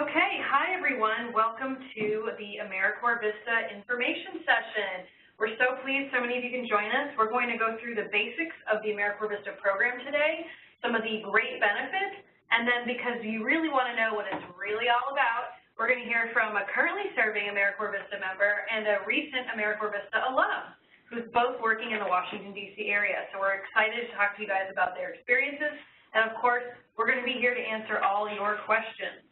Okay, hi everyone. Welcome to the AmeriCorps VISTA information session. We're so pleased so many of you can join us. We're going to go through the basics of the AmeriCorps VISTA program today, some of the great benefits, and then because you really want to know what it's really all about, we're going to hear from a currently serving AmeriCorps VISTA member and a recent AmeriCorps VISTA alum who's both working in the Washington, D.C. area. So we're excited to talk to you guys about their experiences, and of course, we're going to be here to answer all your questions.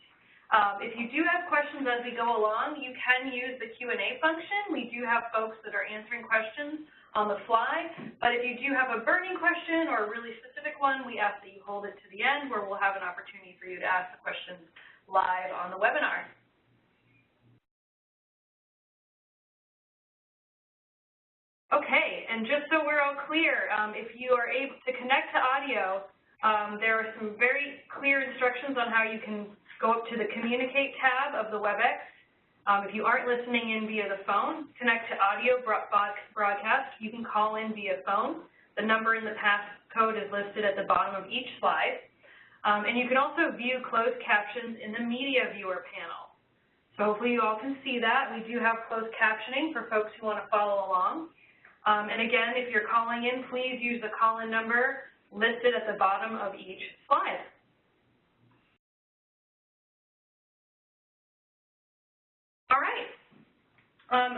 If you do have questions as we go along, you can use the Q&A function. We do have folks that are answering questions on the fly, but if you do have a burning question or a really specific one, we ask that you hold it to the end where we'll have an opportunity for you to ask the questions live on the webinar. Okay, and just so we're all clear, if you are able to connect to audio, there are some very clear instructions on how you can go up to the Communicate tab of the WebEx. If you aren't listening in via the phone, connect to audio broadcast. You can call in via phone. The number in the passcode is listed at the bottom of each slide. And you can also view closed captions in the media viewer panel. So hopefully you all can see that. We do have closed captioning for folks who want to follow along. And again, if you're calling in, please use the call-in number listed at the bottom of each slide. All right.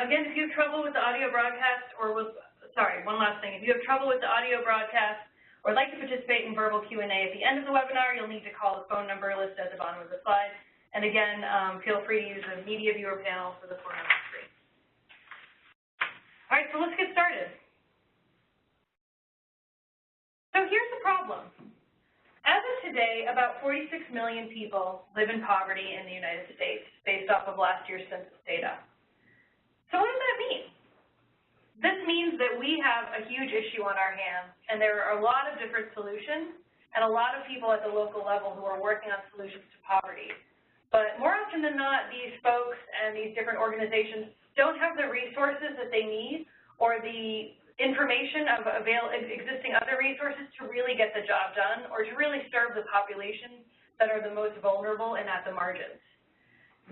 Again, if you have trouble with the audio broadcast or one last thing. If you have trouble with the audio broadcast or would like to participate in verbal Q&A at the end of the webinar, you'll need to call the phone number listed at the bottom of the slide. And again, feel free to use the media viewer panel for the 4-number screen. All right, so let's get started. So here's the problem. As of today, about 46 million people live in poverty in the United States, based off of last year's census data. So what does that mean? This means that we have a huge issue on our hands, and there are a lot of different solutions and a lot of people at the local level who are working on solutions to poverty. But more often than not, these folks and these different organizations don't have the resources that they need or the information of existing other resources to really get the job done or to really serve the populations that are the most vulnerable and at the margins.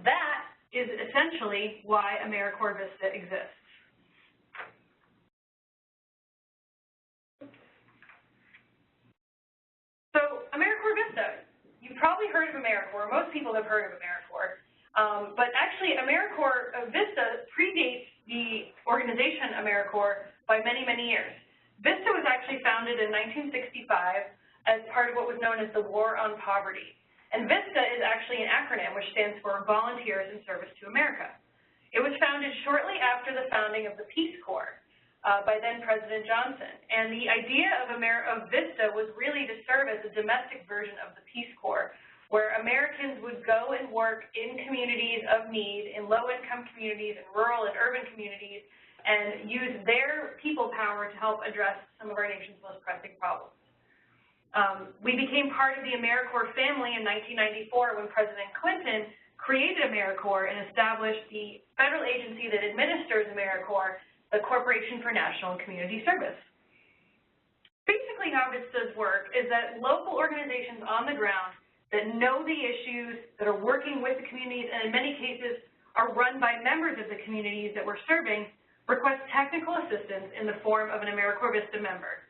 That is essentially why AmeriCorps VISTA exists. So AmeriCorps VISTA, you've probably heard of AmeriCorps. Most people have heard of AmeriCorps. But actually, AmeriCorps VISTA predates the organization AmeriCorps by many, many years. VISTA was actually founded in 1965 as part of what was known as the War on Poverty. And VISTA is actually an acronym which stands for Volunteers in Service to America. It was founded shortly after the founding of the Peace Corps by then President Johnson. And the idea of VISTA was really to serve as a domestic version of the Peace Corps, where Americans would go and work in communities of need, in low-income communities, in rural and urban communities, and use their people power to help address some of our nation's most pressing problems. We became part of the AmeriCorps family in 1994 when President Clinton created AmeriCorps and established the federal agency that administers AmeriCorps, the Corporation for National and Community Service. Basically how VISTAs work is that local organizations on the ground that know the issues, that are working with the communities, and in many cases are run by members of the communities that we're serving, request technical assistance in the form of an AmeriCorps VISTA member.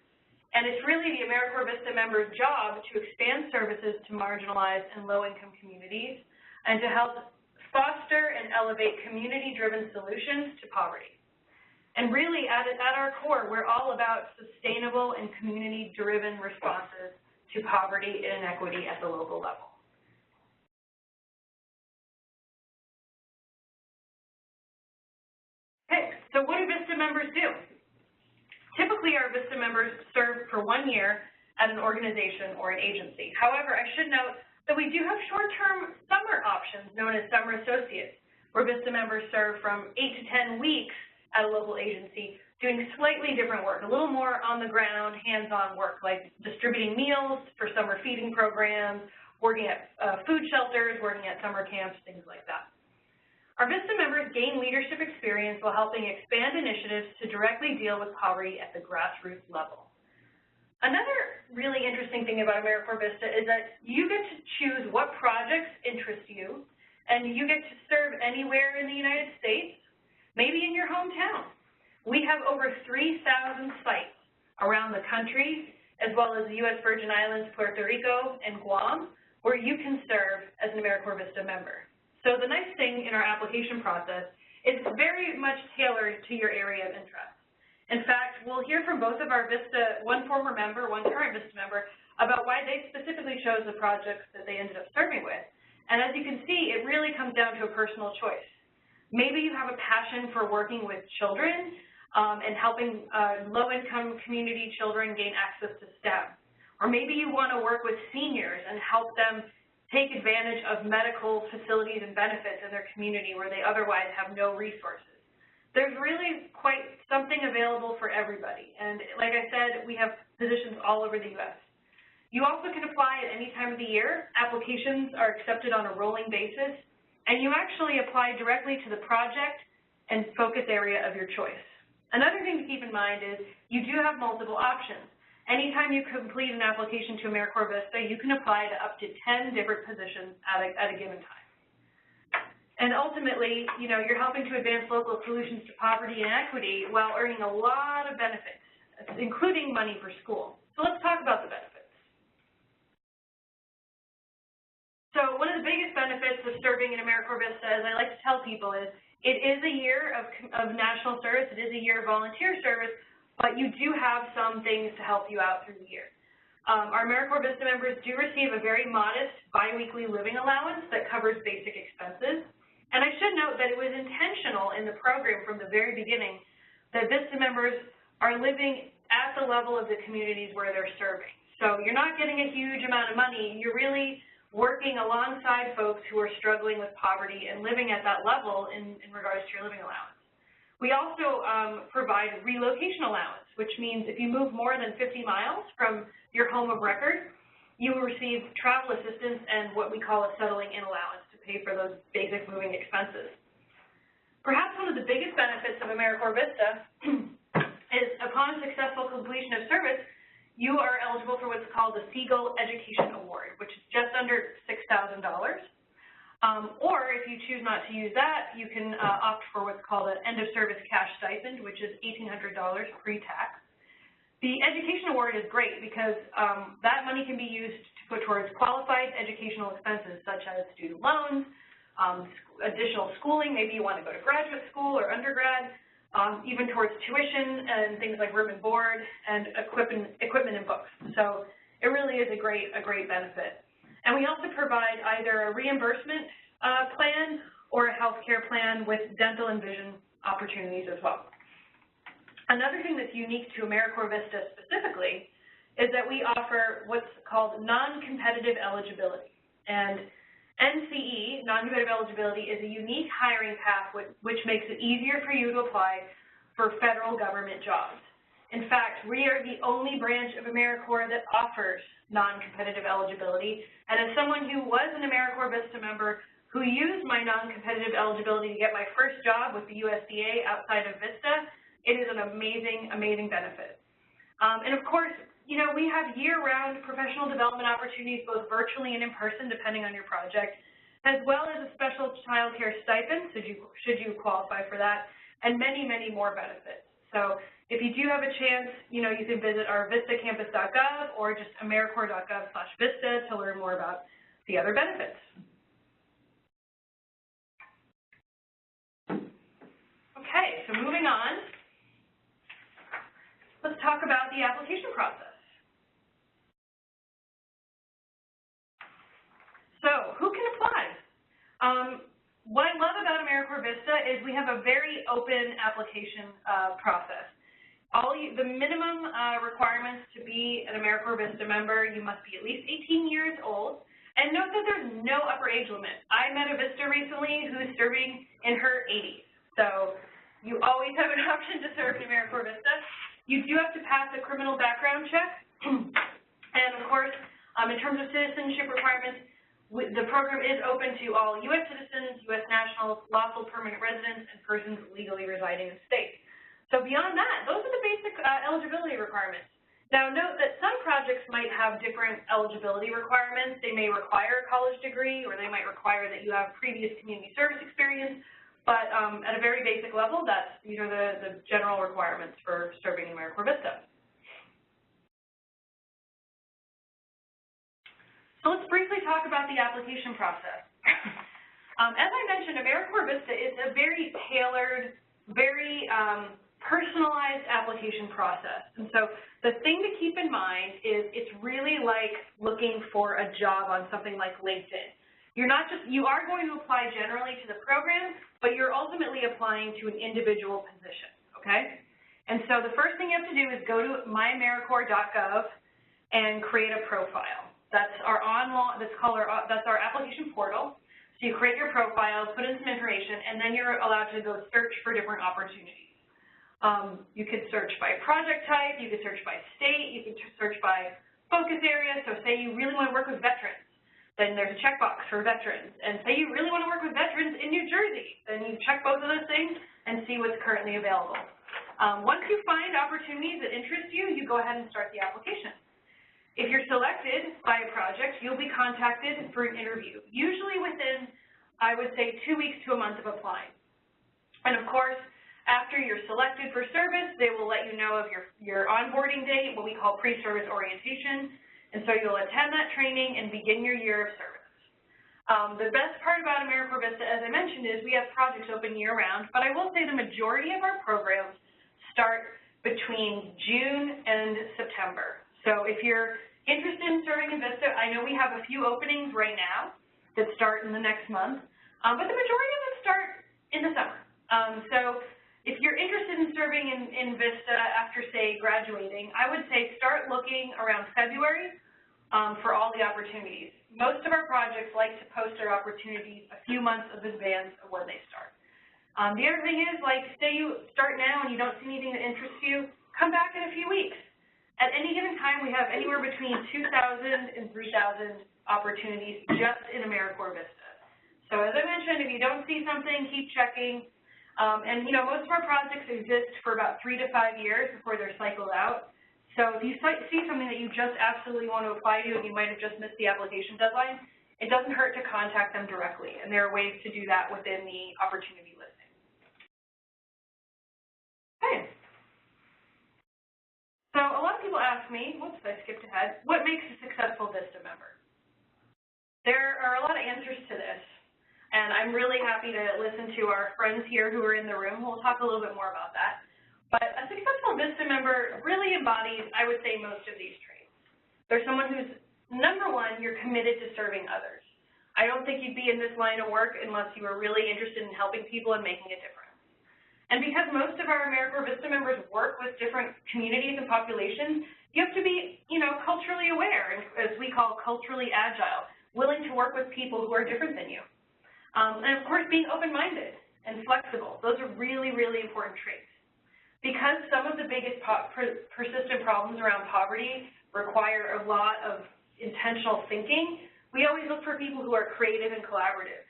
And it's really the AmeriCorps VISTA member's job to expand services to marginalized and low-income communities and to help foster and elevate community-driven solutions to poverty. And really, at our core, we're all about sustainable and community-driven responses to poverty and inequity at the local level. Okay, so what do VISTA members do? Typically, our VISTA members serve for 1 year at an organization or an agency. However, I should note that we do have short-term summer options known as summer associates, where VISTA members serve from 8 to 10 weeks at a local agency doing slightly different work, a little more on-the-ground, hands-on work, like distributing meals for summer feeding programs, working at food shelters, working at summer camps, things like that. Our VISTA members gain leadership experience while helping expand initiatives to directly deal with poverty at the grassroots level. Another really interesting thing about AmeriCorps VISTA is that you get to choose what projects interest you and you get to serve anywhere in the United States, maybe in your hometown. We have over 3,000 sites around the country, as well as the U.S. Virgin Islands, Puerto Rico, and Guam, where you can serve as an AmeriCorps VISTA member. So the nice thing in our application process is it's very much tailored to your area of interest. In fact, we'll hear from both of our VISTA, one former member, one current VISTA member, about why they specifically chose the projects that they ended up serving with. And as you can see, it really comes down to a personal choice. Maybe you have a passion for working with children and helping low-income community children gain access to STEM. Or maybe you want to work with seniors and help them take advantage of medical facilities and benefits in their community where they otherwise have no resources. There's really quite something available for everybody. And like I said, we have positions all over the U.S. You also can apply at any time of the year. Applications are accepted on a rolling basis, and you actually apply directly to the project and focus area of your choice. Another thing to keep in mind is you do have multiple options. Anytime you complete an application to AmeriCorps VISTA, you can apply to up to 10 different positions at a given time. And ultimately, you know, you're helping to advance local solutions to poverty and equity while earning a lot of benefits, including money for school. So let's talk about the benefits. So one of the biggest benefits of serving in AmeriCorps VISTA, as I like to tell people, is it is a year of national service, it is a year of volunteer service, but you do have some things to help you out through the year. Our AmeriCorps VISTA members do receive a very modest biweekly living allowance that covers basic expenses. And I should note that it was intentional in the program from the very beginning that VISTA members are living at the level of the communities where they're serving. So you're not getting a huge amount of money. You're really working alongside folks who are struggling with poverty and living at that level in regards to your living allowance. We also provide relocation allowance, which means if you move more than 50 miles from your home of record, you will receive travel assistance and what we call a settling in allowance to pay for those basic moving expenses. Perhaps one of the biggest benefits of AmeriCorps VISTA is upon successful completion of service, you are eligible for what's called the Seagull Education Award, which is just under $6,000. Or if you choose not to use that, you can opt for what's called an end-of-service cash stipend, which is $1,800 pre-tax. The Education Award is great because that money can be used to put towards qualified educational expenses such as student loans, additional schooling, maybe you want to go to graduate school or undergrad, even towards tuition and things like room and board and equipment and books. So it really is a great benefit. And we also provide either a reimbursement plan or a health care plan with dental and vision opportunities as well. Another thing that's unique to AmeriCorps VISTA specifically is that we offer what's called non-competitive eligibility. And NCE, non-competitive eligibility, is a unique hiring path which makes it easier for you to apply for federal government jobs. In fact, we are the only branch of AmeriCorps that offers non-competitive eligibility. And as someone who was an AmeriCorps VISTA member who used my non-competitive eligibility to get my first job with the USDA outside of VISTA, it is an amazing, amazing benefit. And of course, you know, we have year-round professional development opportunities, both virtually and in person, depending on your project, as well as a special child care stipend, should you qualify for that, and many, many more benefits. So if you do have a chance, you know, you can visit our vistacampus.gov or just americorps.gov/vista to learn more about the other benefits. Okay, so moving on. Let's talk about the application process. So, who can apply? What I love about AmeriCorps VISTA is we have a very open application process. The minimum requirements to be an AmeriCorps VISTA member, you must be at least 18 years old. And note that there's no upper age limit. I met a VISTA recently who's serving in her 80s. So you always have an option to serve in AmeriCorps VISTA. You do have to pass a criminal background check. And of course, in terms of citizenship requirements, the program is open to all U.S. citizens, U.S. nationals, lawful permanent residents, and persons legally residing in the state. So beyond that, those are the basic eligibility requirements. Now, note that some projects might have different eligibility requirements. They may require a college degree, or they might require that you have previous community service experience, but at a very basic level, these are the general requirements for serving AmeriCorps VISTA. So let's briefly talk about the application process. As I mentioned, AmeriCorps VISTA is a very tailored, very personalized application process. And so the thing to keep in mind is it's really like looking for a job on something like LinkedIn. You are going to apply generally to the program, but you're ultimately applying to an individual position, okay? And so the first thing you have to do is go to myamericorps.gov and create a profile. That's our application portal. So you create your profile, put in some information, and then you're allowed to go search for different opportunities. You could search by project type, you could search by state, you could search by focus area. So say you really want to work with veterans, then there's a checkbox for veterans. And say you really want to work with veterans in New Jersey, then you check both of those things and see what's currently available. Once you find opportunities that interest you, you go ahead and start the application. If you're selected by a project, you'll be contacted for an interview, usually within, I would say, 2 weeks to a month of applying. And of course, after you're selected for service, they will let you know of your onboarding date, what we call pre-service orientation, and so you'll attend that training and begin your year of service. The best part about AmeriCorps VISTA, as I mentioned, is we have projects open year-round, but I will say the majority of our programs start between June and September. So if you're interested in serving in VISTA, I know we have a few openings right now that start in the next month, but the majority of them start in the summer. So if you're interested in serving in VISTA after, say, graduating, I would say start looking around February for all the opportunities. Most of our projects like to post their opportunities a few months in advance of when they start. The other thing is, like, say you start now and you don't see anything that interests you, come back in a few weeks. At any given time, we have anywhere between 2,000 and 3,000 opportunities just in AmeriCorps VISTA. So as I mentioned, if you don't see something, keep checking. And, you know, most of our projects exist for about 3 to 5 years before they're cycled out. So if you see something that you just absolutely want to apply to and you might have just missed the application deadline, it doesn't hurt to contact them directly. And there are ways to do that within the opportunity listing. Okay. So a lot of people ask me, whoops, I skipped ahead, what makes a successful VISTA member? There are a lot of answers to this. And I'm really happy to listen to our friends here who are in the room. We'll talk a little bit more about that. But a successful VISTA member really embodies, I would say, most of these traits. They're someone who's, number one, you're committed to serving others. I don't think you'd be in this line of work unless you were really interested in helping people and making a difference. And because most of our AmeriCorps VISTA members work with different communities and populations, you have to be, you know, culturally aware, and as we call culturally agile, willing to work with people who are different than you. And of course, being open-minded and flexible. Those are really, really important traits. Because some of the biggest persistent problems around poverty require a lot of intentional thinking, we always look for people who are creative and collaborative.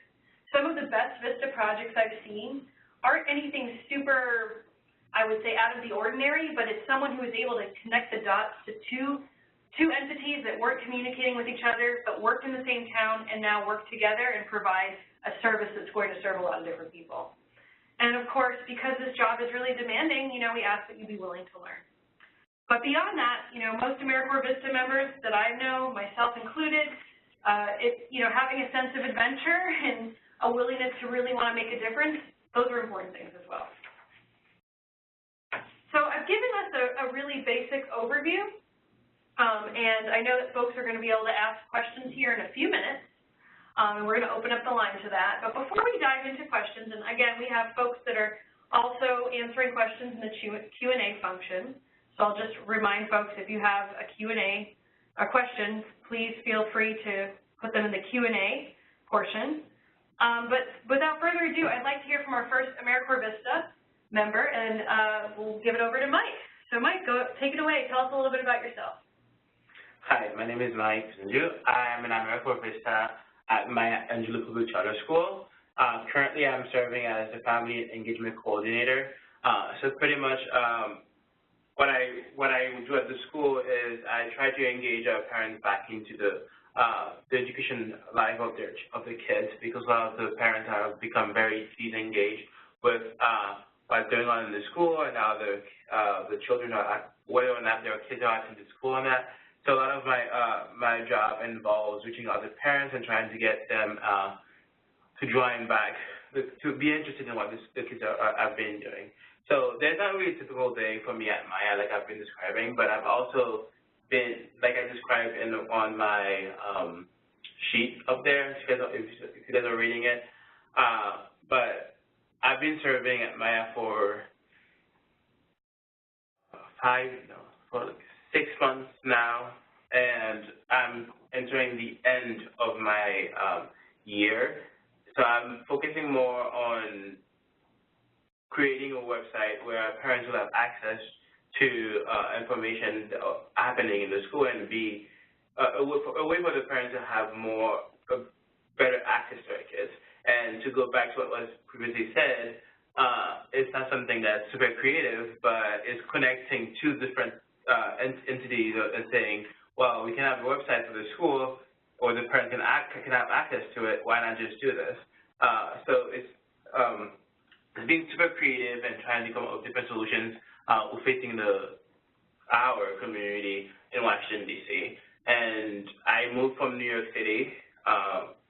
Some of the best VISTA projects I've seen aren't anything super, I would say, out of the ordinary, but it's someone who is able to connect the dots to two entities that weren't communicating with each other, but worked in the same town and now work together and provide a service that's going to serve a lot of different people. And of course, because this job is really demanding, you know, we ask that you be willing to learn. But beyond that, you know, most AmeriCorps VISTA members that I know, myself included, you know, having a sense of adventure and a willingness to really want to make a difference, those are important things as well. So I've given us a really basic overview, and I know that folks are going to be able to ask questions here in a few minutes. And we're going to open up the line to that. But before we dive into questions, and again, we have folks that are also answering questions in the Q&A function. So I'll just remind folks, if you have a Q&A or questions, please feel free to put them in the Q&A portion. But without further ado, I'd like to hear from our first AmeriCorps VISTA member, and we'll give it over to Mike. So Mike, take it away. Tell us a little bit about yourself. Hi, my name is Mike Zinju. I'm an AmeriCorps VISTA at Maya Angelou Public Charter School. Currently, I'm serving as the Family Engagement Coordinator. So pretty much, what I do at the school is I try to engage our parents back into the education life of the kids, because a lot of the parents have become very disengaged with what's going on in the school, and now the children are, whether or not their kids are attending school or not. So a lot of my job involves reaching out to parents and trying to get them to join back, to be interested in what the kids have been doing. So there's not really a typical day for me at Maya, like I've been describing, but I've also been, like I described on my sheet up there, if you guys are reading it. But I've been serving at Maya for 6 months now, and I'm entering the end of my year. So I'm focusing more on creating a website where our parents will have access to information happening in the school, and be a way for the parents to have better access to their kids. And to go back to what was previously said, it's not something that's super creative, but it's connecting two different entities and saying, well, we can have a website for the school, or the parent can have access to it. Why not just do this? So it's being super creative and trying to come up with different solutions facing our community in Washington, D.C. And I moved from New York City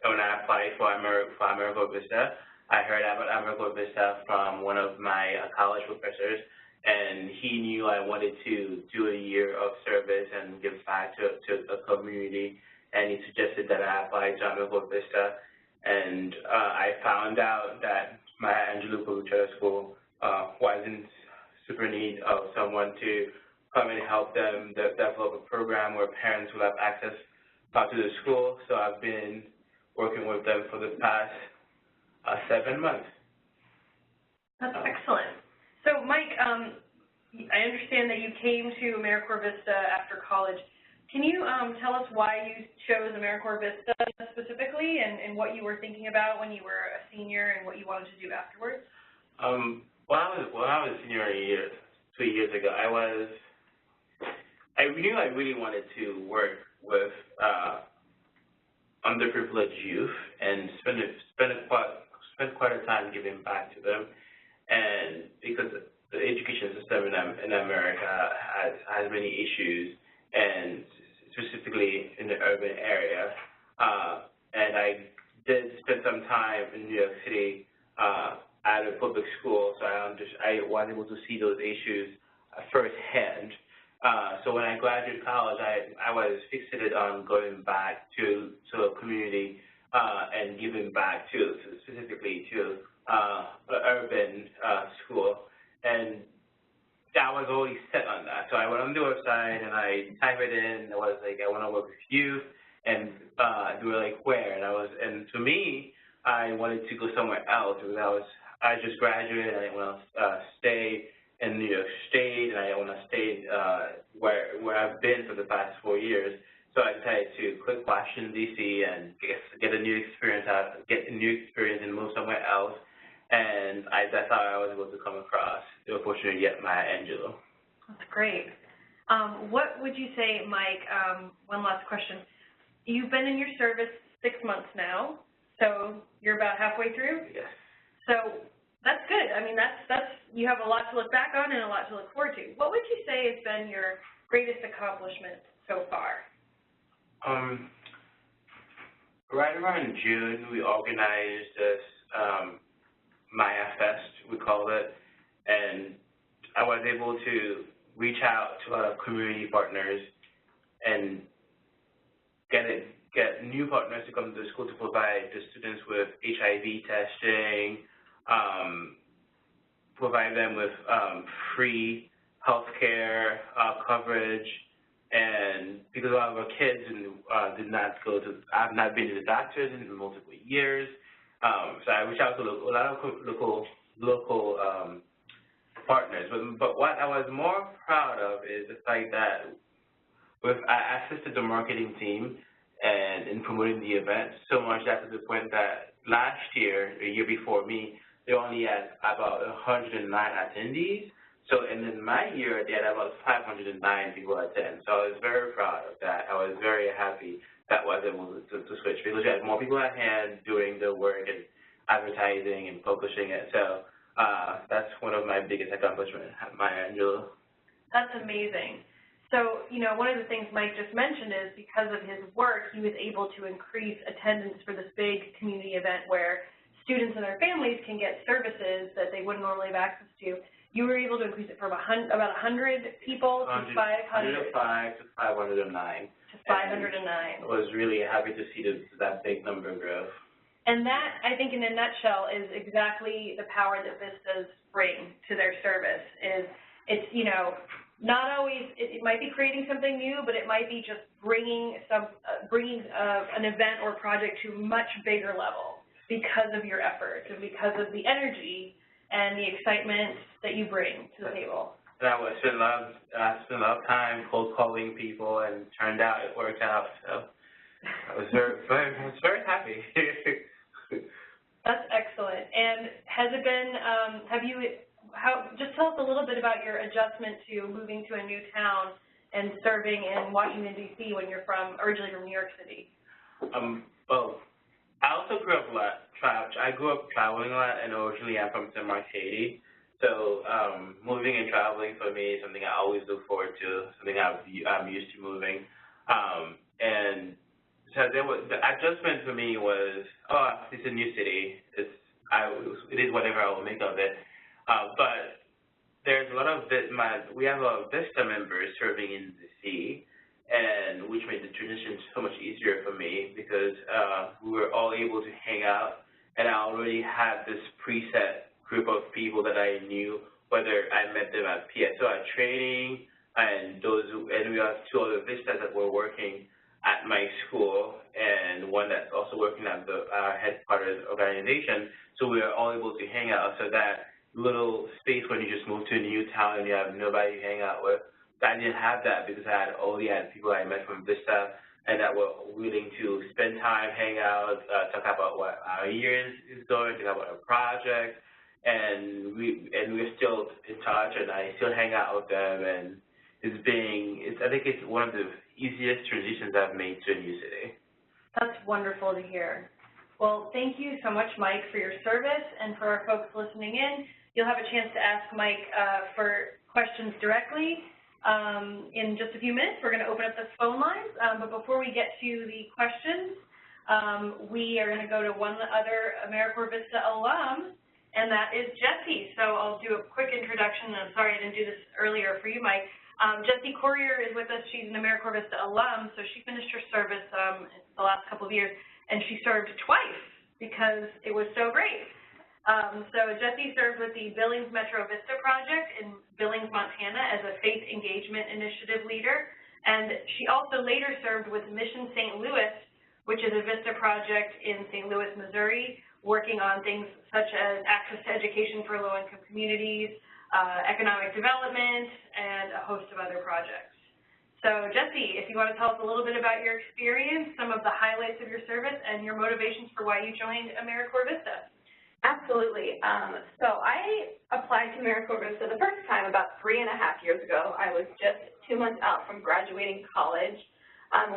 when I applied for AmeriCorps VISTA. I heard about AmeriCorps VISTA from one of my college professors, and he knew I wanted to do a year of service and give back to the community, and he suggested that I apply to AmeriCorps VISTA. And I found out that my Angelou Public Charter School was in super need of someone to come and help them develop a program where parents will have access to the school. So I've been working with them for the past 7 months. That's excellent. So, Mike, I understand that you came to AmeriCorps VISTA after college. Can you tell us why you chose AmeriCorps VISTA specifically, and what you were thinking about when you were a senior, and what you wanted to do afterwards? When I was a senior 2 years ago, I knew I really wanted to work with underprivileged youth and spend quite a time giving back to them, and because the education system in America has many issues, and specifically in the urban area. And I did spend some time in New York City at a public school, so I was able to see those issues firsthand. So when I graduated college, I was fixated on going back to a community and giving back specifically to an urban school. And I was already set on that. So I went on the website and I typed it in. I was like, I want to work with youth, and they were like, where? And to me, I wanted to go somewhere else, because I just graduated, and I didn't want to stay in New York State, and I didn't want to stay where I've been for the past 4 years. So I decided to quit Washington, D.C. and get a new experience and move somewhere else. And that's how I was able to come across the opportunity at Maya Angelou. That's great. What would you say, Mike, one last question. You've been in your service 6 months now, so you're about halfway through? Yes. So that's good. I mean, that's you have a lot to look back on and a lot to look forward to. What would you say has been your greatest accomplishment so far? Right around June, we organized this Maya Fest, we call it, and I was able to reach out to a lot of community partners and get new partners to come to the school to provide the students with HIV testing, provide them with free health care coverage, and because a lot of our kids have not been to the doctors in multiple years. So I reached out to a lot of local partners. But what I was more proud of is the fact that I assisted the marketing team and in promoting the event so much that to the point that last year, a year before me, they only had about 109 attendees. So, and in my year, they had about 509 people attend. So I was very proud of that. I was very happy that I was able to switch because we had more people at hand doing the work and advertising and publishing it. So that's one of my biggest accomplishments, Maya Angelou. That's amazing. So, you know, one of the things Mike just mentioned is because of his work, he was able to increase attendance for this big community event where students and their families can get services that they wouldn't normally have access to. You were able to increase it from about 100 people to 500. 105 to 509. To 509. I was really happy to see that big number grow. And that, I think, in a nutshell, is exactly the power that VISTAs bring to their service. It's, you know, not always, it might be creating something new, but it might be just bringing an event or project to a much bigger level because of your efforts and because of the energy and the excitement that you bring to the table. And I spent a lot of time cold calling people, and turned out it worked out. So I was very happy. That's excellent. And has it been? Just tell us a little bit about your adjustment to moving to a new town and serving in Washington D.C. when you're originally from New York City. Well, I also grew up a lot. I grew up traveling a lot, and originally I'm from San Marcos, Haiti. So moving and traveling for me is something I always look forward to, something I'm used to moving. And so the adjustment for me was, it's a new city. It is whatever I will make of it. But there's a lot of we have a VISTA members serving in D.C., and which made the transition so much easier for me because we were all able to hang out, and I already had this preset group of people that I knew, whether I met them at PSO at training, and we have two other VISTAs that were working at my school, and one that's also working at our headquarters organization. So we were all able to hang out. So that little space when you just move to a new town and you have nobody to hang out with, I didn't have that because I had people I met from VISTA and that were willing to spend time, hang out, talk about what our year is going, talk about our project, and we're still in touch, and I still hang out with them, and I think it's one of the easiest transitions I've made to a new city. That's wonderful to hear. Well, thank you so much, Mike, for your service, and for our folks listening in. You'll have a chance to ask Mike for questions directly. In just a few minutes, we're going to open up the phone lines, but before we get to the questions, we are going to go to one other AmeriCorps VISTA alum, and that is Jessie. So I'll do a quick introduction, and I'm sorry I didn't do this earlier for you, Mike. Jessie Courier is with us. She's an AmeriCorps VISTA alum, so she finished her service the last couple of years, and she served twice because it was so great. So Jessie served with the Billings Metro VISTA project in Billings, Montana as a faith engagement initiative leader, and she also later served with Mission St. Louis, which is a VISTA project in St. Louis, Missouri, working on things such as access to education for low-income communities, economic development, and a host of other projects. So Jessie, if you want to tell us a little bit about your experience, some of the highlights of your service, and your motivations for why you joined AmeriCorps VISTA. Absolutely. So I applied to AmeriCorps VISTA the first time about 3.5 years ago. I was just 2 months out from graduating college,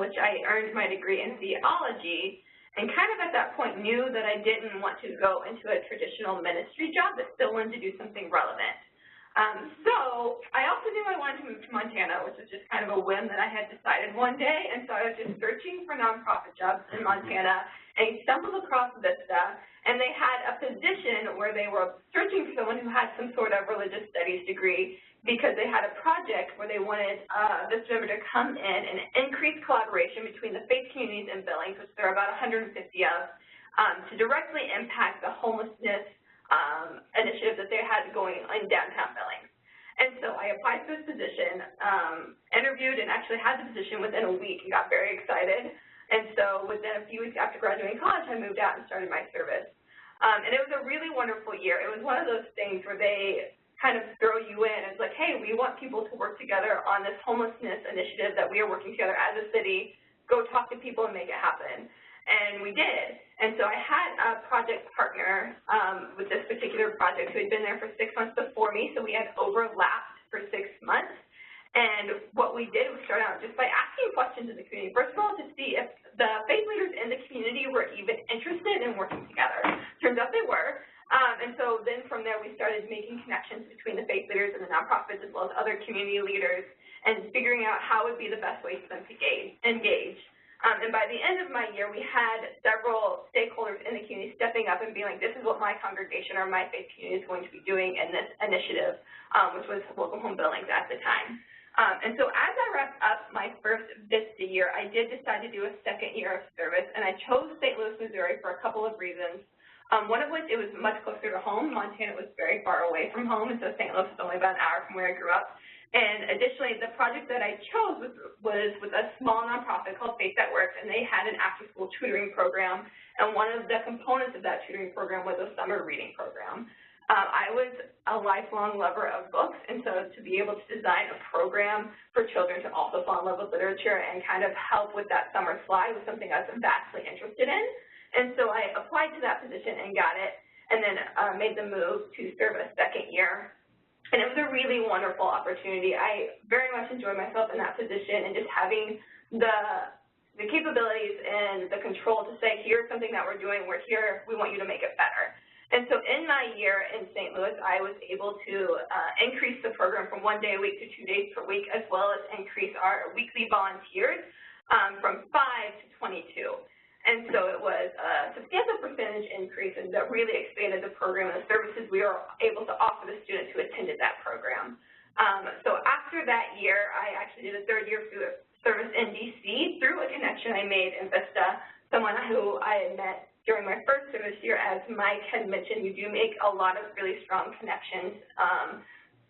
which I earned my degree in theology, and kind of at that point knew that I didn't want to go into a traditional ministry job, but still wanted to do something relevant. So I also knew I wanted to move to Montana, which was just kind of a whim that I had decided one day, and so I was just searching for nonprofit jobs in Montana, and I stumbled across VISTA, and they had a position where they were searching for someone who had some sort of religious studies degree because they had a project where they wanted this member to come in and increase collaboration between the faith communities in Billings, which there are about 150 of, to directly impact the homelessness initiative that they had going in downtown Billings. And so I applied for this position, interviewed, and actually had the position within a week and got very excited. And so within a few weeks after graduating college, I moved out and started my service. And it was a really wonderful year. It was one of those things where they kind of throw you in. It's like, hey, we want people to work together on this homelessness initiative that we are working together as a city. Go talk to people and make it happen. And we did. And so I had a project partner with this particular project who had been there for 6 months before me, so we had overlapped for 6 months. And what we did was start out just by asking questions in the community. First of all, to see if the faith leaders in the community were even interested in working together. Turns out they were. And so then from there, we started making connections between the faith leaders and the nonprofits, as well as other community leaders, and figuring out how would be the best way for them to engage. And by the end of my year, we had several stakeholders in the community stepping up and being like, this is what my congregation or my faith community is going to be doing in this initiative, which was local home buildings at the time. And so as I wrapped up my first VISTA year, I did decide to do a second year of service, and I chose St. Louis, Missouri for a couple of reasons. One of which, it was much closer to home. Montana was very far away from home, and so St. Louis was only about an hour from where I grew up. And additionally, the project that I chose was with a small nonprofit called Faith That Works, and they had an after-school tutoring program, and one of the components of that tutoring program was a summer reading program. I was a lifelong lover of books, and so to be able to design a program for children to also fall in love with literature and kind of help with that summer slide was something I was vastly interested in. And so I applied to that position and got it, and then made the move to serve a second year. And it was a really wonderful opportunity. I very much enjoyed myself in that position and just having the capabilities and the control to say, here's something that we're doing, we're here, we want you to make it better. And so in my year in St. Louis, I was able to increase the program from 1 day a week to 2 days per week, as well as increase our weekly volunteers from 5 to 22. And so it was a substantial percentage increase, and that really expanded the program and the services we were able to offer the students who attended that program. So after that year, I actually did a third year service in DC through a connection I made in VISTA, someone who I had met during my first service year. As Mike had mentioned, you do make a lot of really strong connections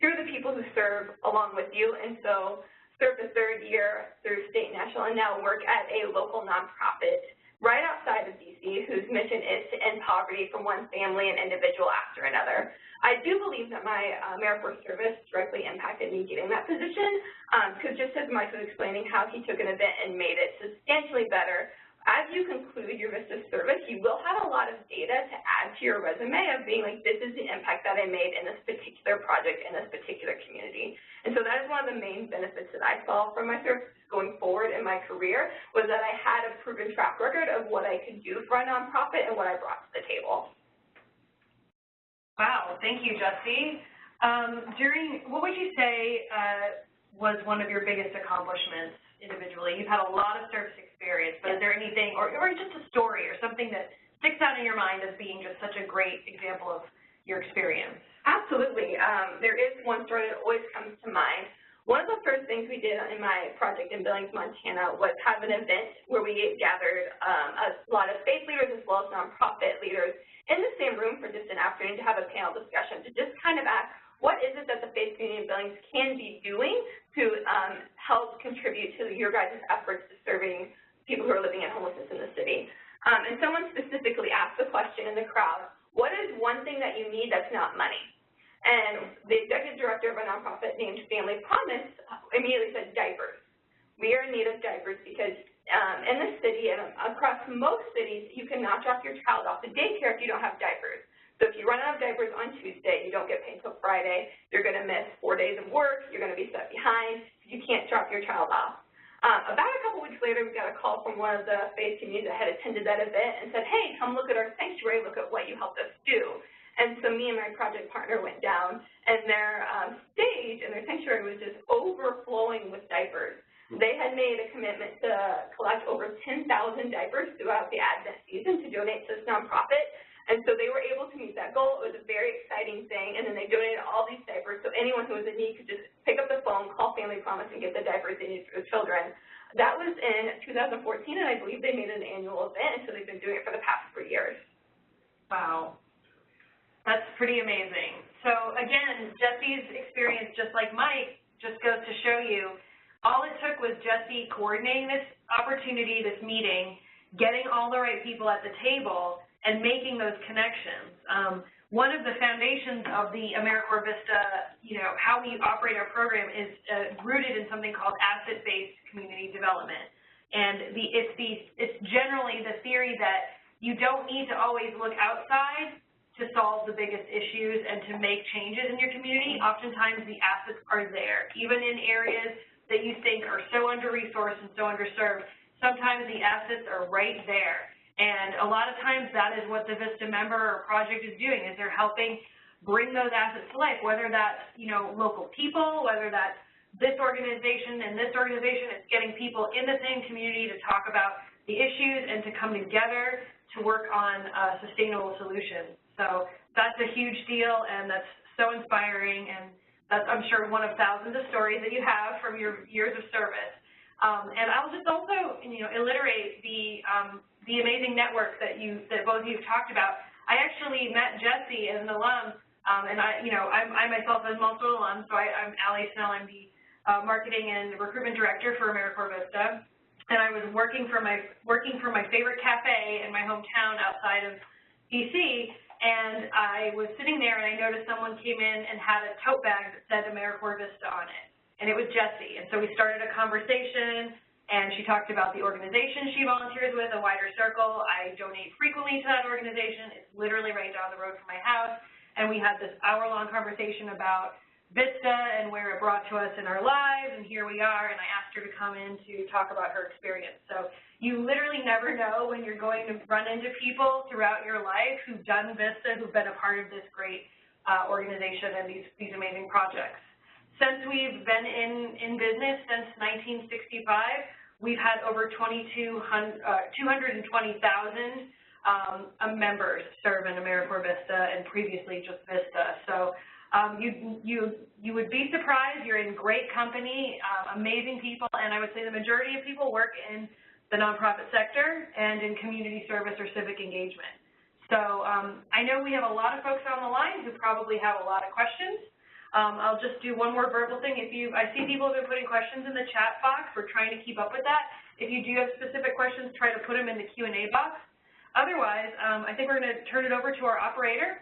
through the people who serve along with you, and so served the third year through state, national, and now work at a local nonprofit right outside of DC, whose mission is to end poverty from one family and individual after another. I do believe that my AmeriCorps service directly impacted me getting that position, because just as Mike was explaining how he took an event and made it substantially better, as you conclude your VISTA service, you will have a lot of data to add to your resume of being like, this is the impact that I made in this particular project in this particular community. And so that is one of the main benefits that I saw from my service going forward in my career, was that I had a proven track record of what I could do for a nonprofit and what I brought to the table. Wow, thank you, Jessie. What would you say was one of your biggest accomplishments individually? You've had a lot of service experience, but is there anything, or just a story or something that sticks out in your mind as being just such a great example of your experience? Absolutely. There is one story that always comes to mind. One of the first things we did in my project in Billings, Montana, was have an event where we gathered a lot of faith leaders as well as nonprofit leaders in the same room for just an afternoon to have a panel discussion to just kind of ask, what is it that the faith community in Billings can be doing to help contribute to your guys' efforts to serving people who are living in homelessness in the city? And someone specifically asked the question in the crowd, what is one thing that you need that's not money? And the executive director of a nonprofit named Family Promise immediately said diapers. We are in need of diapers because in the city and across most cities, you cannot drop your child off to daycare if you don't have diapers. So if you run out of diapers on Tuesday, you don't get paid until Friday, you're going to miss 4 days of work, you're going to be set behind, you can't drop your child off. About a couple weeks later, we got a call from one of the faith communities that had attended that event and said, hey, come look at our sanctuary, look at what you helped us do. And so me and my project partner went down, and their stage and their sanctuary was just overflowing with diapers. They had made a commitment to collect over 10,000 diapers throughout the Advent season to donate to this nonprofit. And so they were able to meet that goal. It was a very exciting thing. And then they donated all these diapers so anyone who was in need could just pick up the phone, call Family Promise, and get the diapers they needed for their children. That was in 2014, and I believe they made an annual event, and so they've been doing it for the past 3 years. Wow. That's pretty amazing. So again, Jessie's experience, just like Mike, just goes to show you all it took was Jessie coordinating this opportunity, this meeting, getting all the right people at the table, and making those connections. One of the foundations of the AmeriCorps VISTA, how we operate our program is rooted in something called asset-based community development. And it's generally the theory that you don't need to always look outside to solve the biggest issues and to make changes in your community, oftentimes the assets are there. Even in areas that you think are so under-resourced and so underserved, sometimes the assets are right there. And a lot of times that is what the VISTA member or project is doing, is they're helping bring those assets to life, whether that's, local people, whether that's this organization and this organization is getting people in the same community to talk about the issues and to come together to work on sustainable solutions. So that's a huge deal, and that's so inspiring, and that's, I'm sure, one of thousands of stories that you have from your years of service. And I'll just also, alliterate the amazing network that both of you have talked about. I actually met Jesse as an alum, and I myself am also an alum, so I'm Allie Snell. I'm the marketing and recruitment director for AmeriCorps VISTA, and I was working from my favorite cafe in my hometown outside of DC, and I was sitting there and I noticed someone came in and had a tote bag that said AmeriCorps VISTA on it, and it was Jessie. And so we started a conversation, and she talked about the organization she volunteers with, A Wider Circle. I donate frequently to that organization. It's literally right down the road from my house, and we had this hour-long conversation about VISTA and where it brought to us in our lives, and here we are, and I asked her to come in to talk about her experience. So you literally never know when you're going to run into people throughout your life who've done VISTA, who've been a part of this great organization and these amazing projects. Since we've been in business since 1965, we've had over 220,000 members serve in AmeriCorps VISTA, and previously just VISTA. So you would be surprised. You're in great company, amazing people, and I would say the majority of people work in the nonprofit sector and in community service or civic engagement. So I know we have a lot of folks on the line who probably have a lot of questions. I'll just do one more verbal thing. I see people have been putting questions in the chat box. We're trying to keep up with that. If you do have specific questions, try to put them in the Q&A box. Otherwise, I think we're going to turn it over to our operator,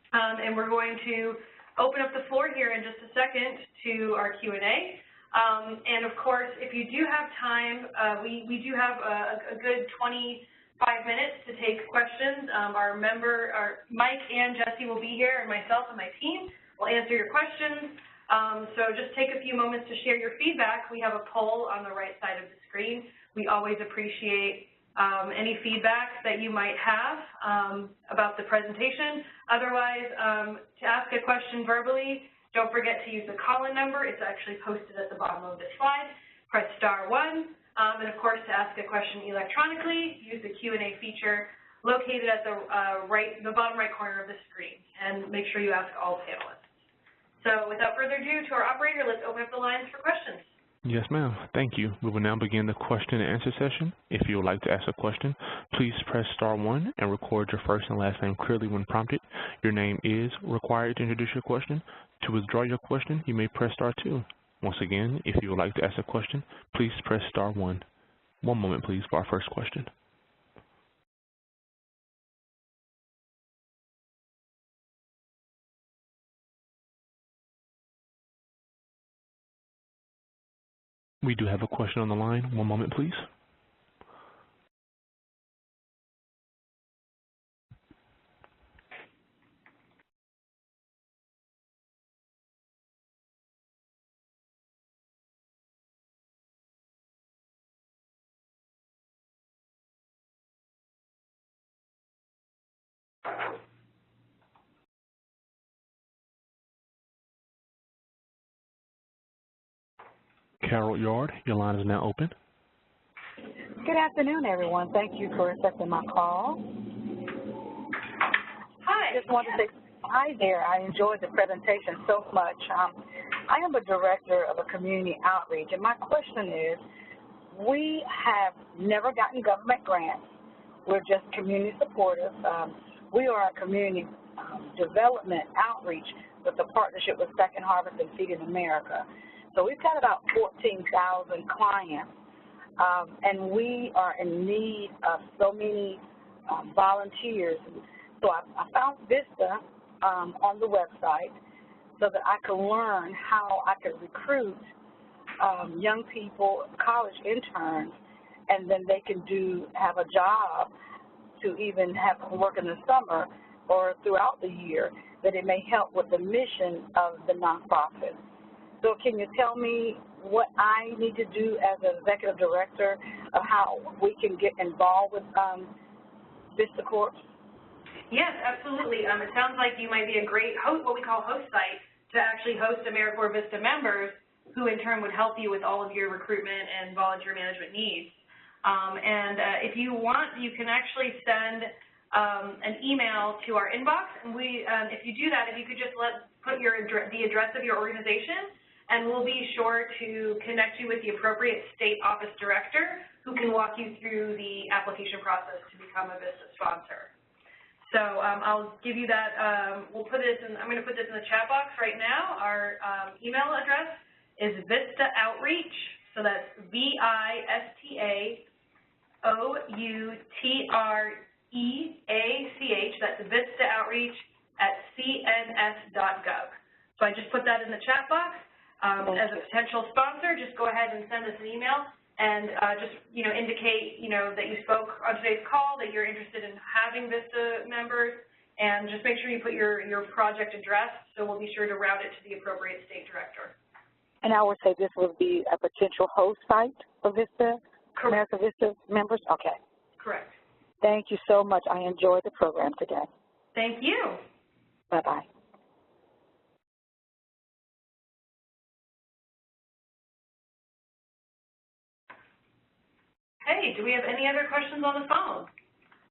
and we're going to open up the floor here in just a second to our Q&A. And of course, if you do have time, we do have a good 25 minutes to take questions. Our Mike and Jesse will be here, and myself and my team will answer your questions. So just take a few moments to share your feedback. We have a poll on the right side of the screen. We always appreciate any feedback that you might have about the presentation. Otherwise, to ask a question verbally, don't forget to use the call-in number. It's actually posted at the bottom of the slide. Press *1. And of course, to ask a question electronically, use the Q&A feature located at the bottom right corner of the screen, and make sure you ask all panelists. So without further ado, to our operator, let's open up the lines for questions. Yes, ma'am. Thank you. We will now begin the question and answer session. If you would like to ask a question, please press *1 and record your first and last name clearly when prompted. Your name is required to introduce your question. To withdraw your question, you may press *2. Once again, if you would like to ask a question, please press *1. One moment, please, for our first question. We do have a question on the line. One moment, please. Carol Yard, your line is now open. Good afternoon, everyone. Thank you for accepting my call. Hi. Just wanted to say hi there. I enjoyed the presentation so much. I am a director of a community outreach, and my question is, we have never gotten government grants. We're just community supportive. We are a community development outreach with a partnership with Second Harvest and Feeding America. So we've got about 14,000 clients, and we are in need of so many volunteers. So I found VISTA on the website so that I could learn how I could recruit young people, college interns, and then they can have a job to even have work in the summer or throughout the year that it may help with the mission of the nonprofit. So can you tell me what I need to do as an executive director of how we can get involved with VISTA Corps? Yes, absolutely. It sounds like you might be a great host, what we call host site, to actually host AmeriCorps VISTA members who in turn would help you with all of your recruitment and volunteer management needs. If you want, you can actually send an email to our inbox, and if you do that, if you could just put the address of your organization, and we'll be sure to connect you with the appropriate state office director who can walk you through the application process to become a VISTA sponsor. So I'll give you that. We'll put this in. I'm going to put this in the chat box right now. Our email address is VISTA Outreach. So that's VISTA OUTREACH. That's VISTA Outreach @cns.gov. So I just put that in the chat box. As a potential sponsor, just go ahead and send us an email and just, indicate, that you spoke on today's call, that you're interested in having VISTA members, and just make sure you put your project address, so we'll be sure to route it to the appropriate state director. And I would say this would be a potential host site for VISTA, America VISTA members? Okay. Correct. Thank you so much. I enjoyed the program today. Thank you. Bye-bye. Hey, do we have any other questions on the phone?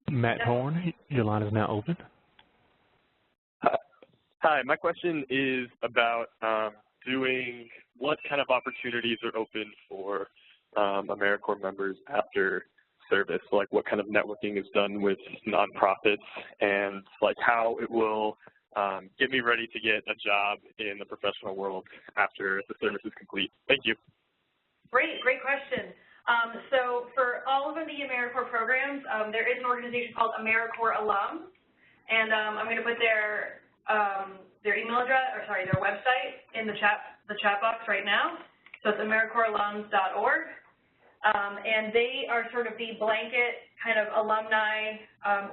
Matt Horn, your line is now open. Hi, my question is about what kind of opportunities are open for AmeriCorps members after service, like what kind of networking is done with nonprofits, and like how it will get me ready to get a job in the professional world after the service is complete. Thank you. Great question. So for all of the AmeriCorps programs, there is an organization called AmeriCorps Alums, and I'm going to put their email address, their website in the chat box right now. So it's AmeriCorpsAlums.org, and they are sort of the blanket kind of alumni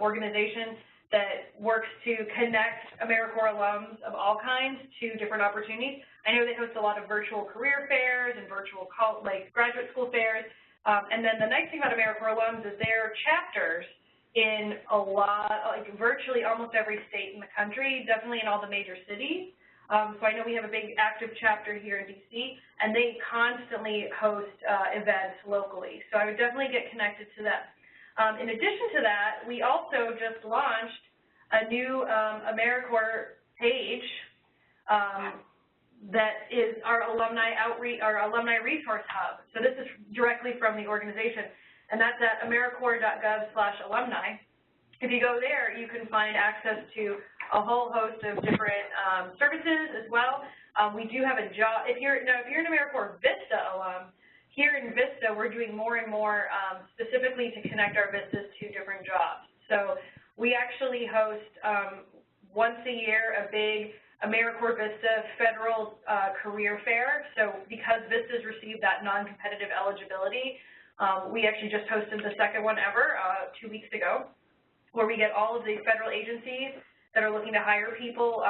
organization that works to connect AmeriCorps alums of all kinds to different opportunities. I know they host a lot of virtual career fairs and virtual graduate school fairs. And then the nice thing about AmeriCorps alums is there are chapters in virtually almost every state in the country, definitely in all the major cities. So I know we have a big active chapter here in DC, and they constantly host events locally. So I would definitely get connected to them. In addition to that, we also just launched a new AmeriCorps page that is our alumni resource hub. So this is directly from the organization, and that's at AmeriCorps.gov/alumni. If you go there, you can find access to a whole host of different services as well. We do have a job. If you're an AmeriCorps VISTA alum, here in VISTA, we're doing more and more specifically to connect our VISTAs to different jobs. So we actually host once a year a big AmeriCorps VISTA Federal Career Fair. So because VISTAs received that non-competitive eligibility, we actually just hosted the second one ever 2 weeks ago, where we get all of the federal agencies that are looking to hire people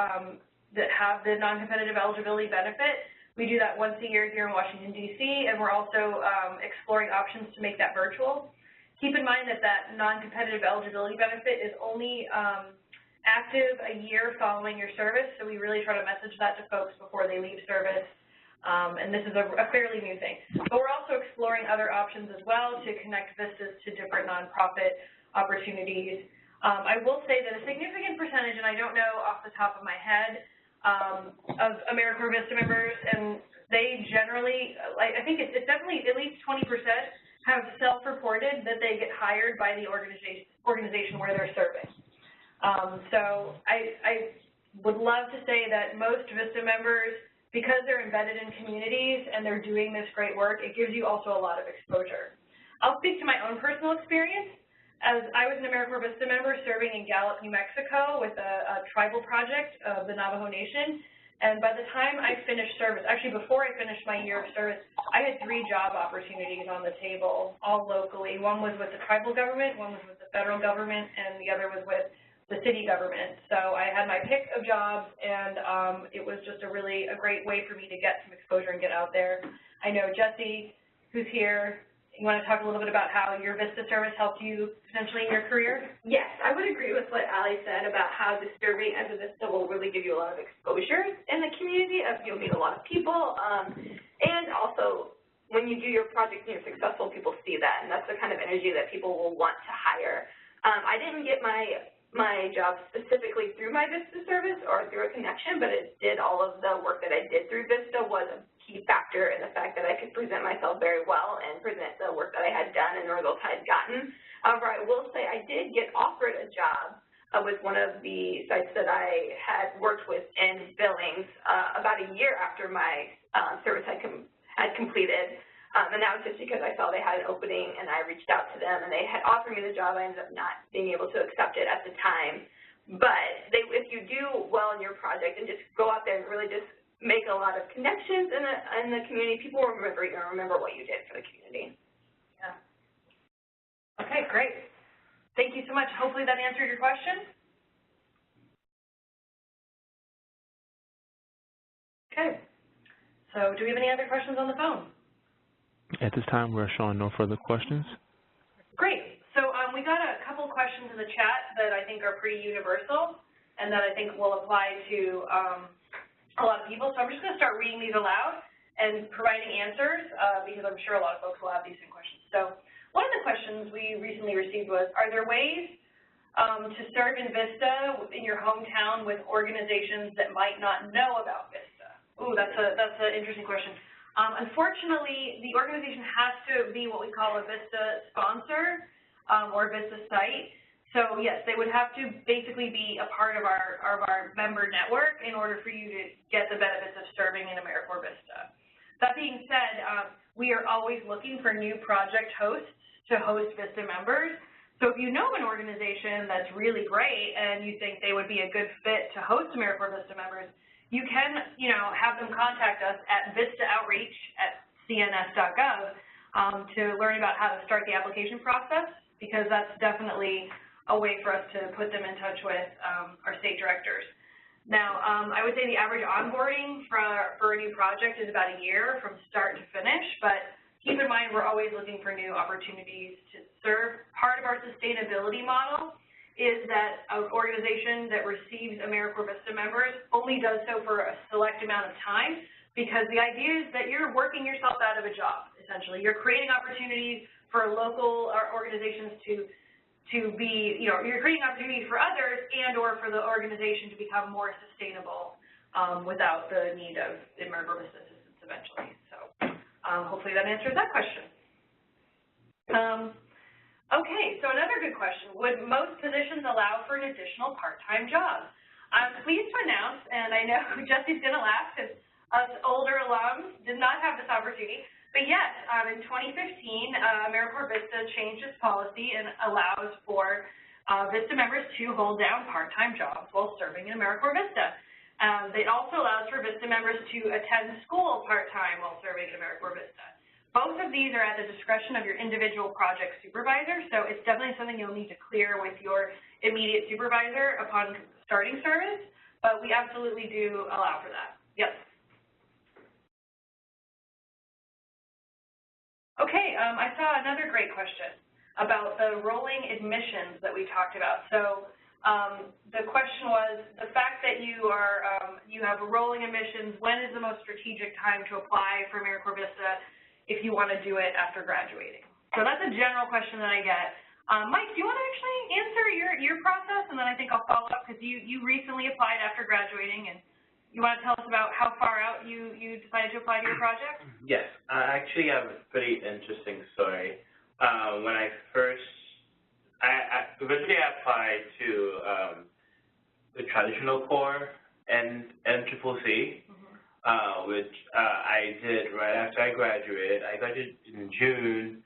that have the non-competitive eligibility benefit. We do that once a year here in Washington, D.C., and we're also exploring options to make that virtual. Keep in mind that that non-competitive eligibility benefit is only active a year following your service, so we really try to message that to folks before they leave service, and this is a fairly new thing. But we're also exploring other options as well to connect VISTAs to different nonprofit opportunities. I will say that a significant percentage, and I don't know off the top of my head, of AmeriCorps VISTA members, and they generally, I think it's definitely at least 20% have self-reported that they get hired by the organization where they're serving. So I would love to say that most VISTA members, because they're embedded in communities and they're doing this great work, it gives you also a lot of exposure. I'll speak to my own personal experience. As I was an AmeriCorps VISTA member serving in Gallup, New Mexico with a tribal project of the Navajo Nation, and by the time I finished service, actually before I finished my year of service, I had 3 job opportunities on the table, all locally. One was with the tribal government, one was with the federal government, and the other was with the city government. So I had my pick of jobs, and it was just a great way for me to get some exposure and get out there. I know Jesse, who's here, you want to talk a little bit about how your VISTA service helped you potentially in your career? Yes, I would agree with what Allie said about how the serving as a VISTA will really give you a lot of exposure in the community. You'll meet a lot of people, and also when you do your project and you're successful, people see that, and that's the kind of energy that people will want to hire. I didn't get my job specifically through my VISTA service or through a connection, but it did all of the work that I did through VISTA was a key factor in the fact that I could present myself very well and present the work that I had done and the results I had gotten. However, I will say I did get offered a job with one of the sites that I had worked with in Billings about a year after my service had completed. And that was just because I saw they had an opening, and I reached out to them, and they had offered me the job. I ended up not being able to accept it at the time. But if you do well in your project and just go out there and really just make a lot of connections in the community, people will remember you and remember what you did for the community. Yeah. Okay, great. Thank you so much. Hopefully that answered your question. Okay. So do we have any other questions on the phone? At this time, we're showing no further questions. Great. So we got a couple questions in the chat that I think are pretty universal and that I think will apply to a lot of people. So I'm just going to start reading these aloud and providing answers because I'm sure a lot of folks will have these same questions. So one of the questions we recently received was, are there ways to serve in VISTA in your hometown with organizations that might not know about VISTA? Ooh, that's an interesting question. Unfortunately, the organization has to be what we call a VISTA sponsor or VISTA site. So yes, they would have to basically be a part of our member network in order for you to get the benefits of serving in AmeriCorps VISTA. That being said, we are always looking for new project hosts to host VISTA members. So if you know an organization that's really great and you think they would be a good fit to host AmeriCorps VISTA members, you can, have them contact us at vistaoutreach@cns.gov to learn about how to start the application process, because that's definitely a way for us to put them in touch with our state directors. Now, I would say the average onboarding for a new project is about a year from start to finish, but keep in mind we're always looking for new opportunities to serve. Part of our sustainability model is that an organization that receives AmeriCorps VISTA members only does so for a select amount of time, because the idea is that you're working yourself out of a job, essentially. You're creating opportunities for local organizations to be, you're creating opportunities for others and or for the organization to become more sustainable without the need of AmeriCorps VISTA assistance eventually. So hopefully that answers that question. Okay, so another good question. Would most positions allow for an additional part-time job? I'm pleased to announce, and I know Jesse's going to laugh because us older alums did not have this opportunity, but yes, in 2015, AmeriCorps VISTA changed its policy and allows for VISTA members to hold down part-time jobs while serving in AmeriCorps VISTA. It also allows for VISTA members to attend school part-time while serving in AmeriCorps VISTA. Both of these are at the discretion of your individual project supervisor, so it's definitely something you'll need to clear with your immediate supervisor upon starting service, but we absolutely do allow for that. Yes. Okay, I saw another great question about the rolling admissions that we talked about. So the question was, the fact that you have rolling admissions, when is the most strategic time to apply for AmeriCorps VISTA if you want to do it after graduating? So that's a general question that I get. Mike, do you want to actually answer your process, and then I think I'll follow up, because you recently applied after graduating, and you want to tell us about how far out you decided to apply to your project? Yes, I actually have a pretty interesting story. When I originally applied to the traditional corps and NCCC, which I did right after I graduated. I graduated in June.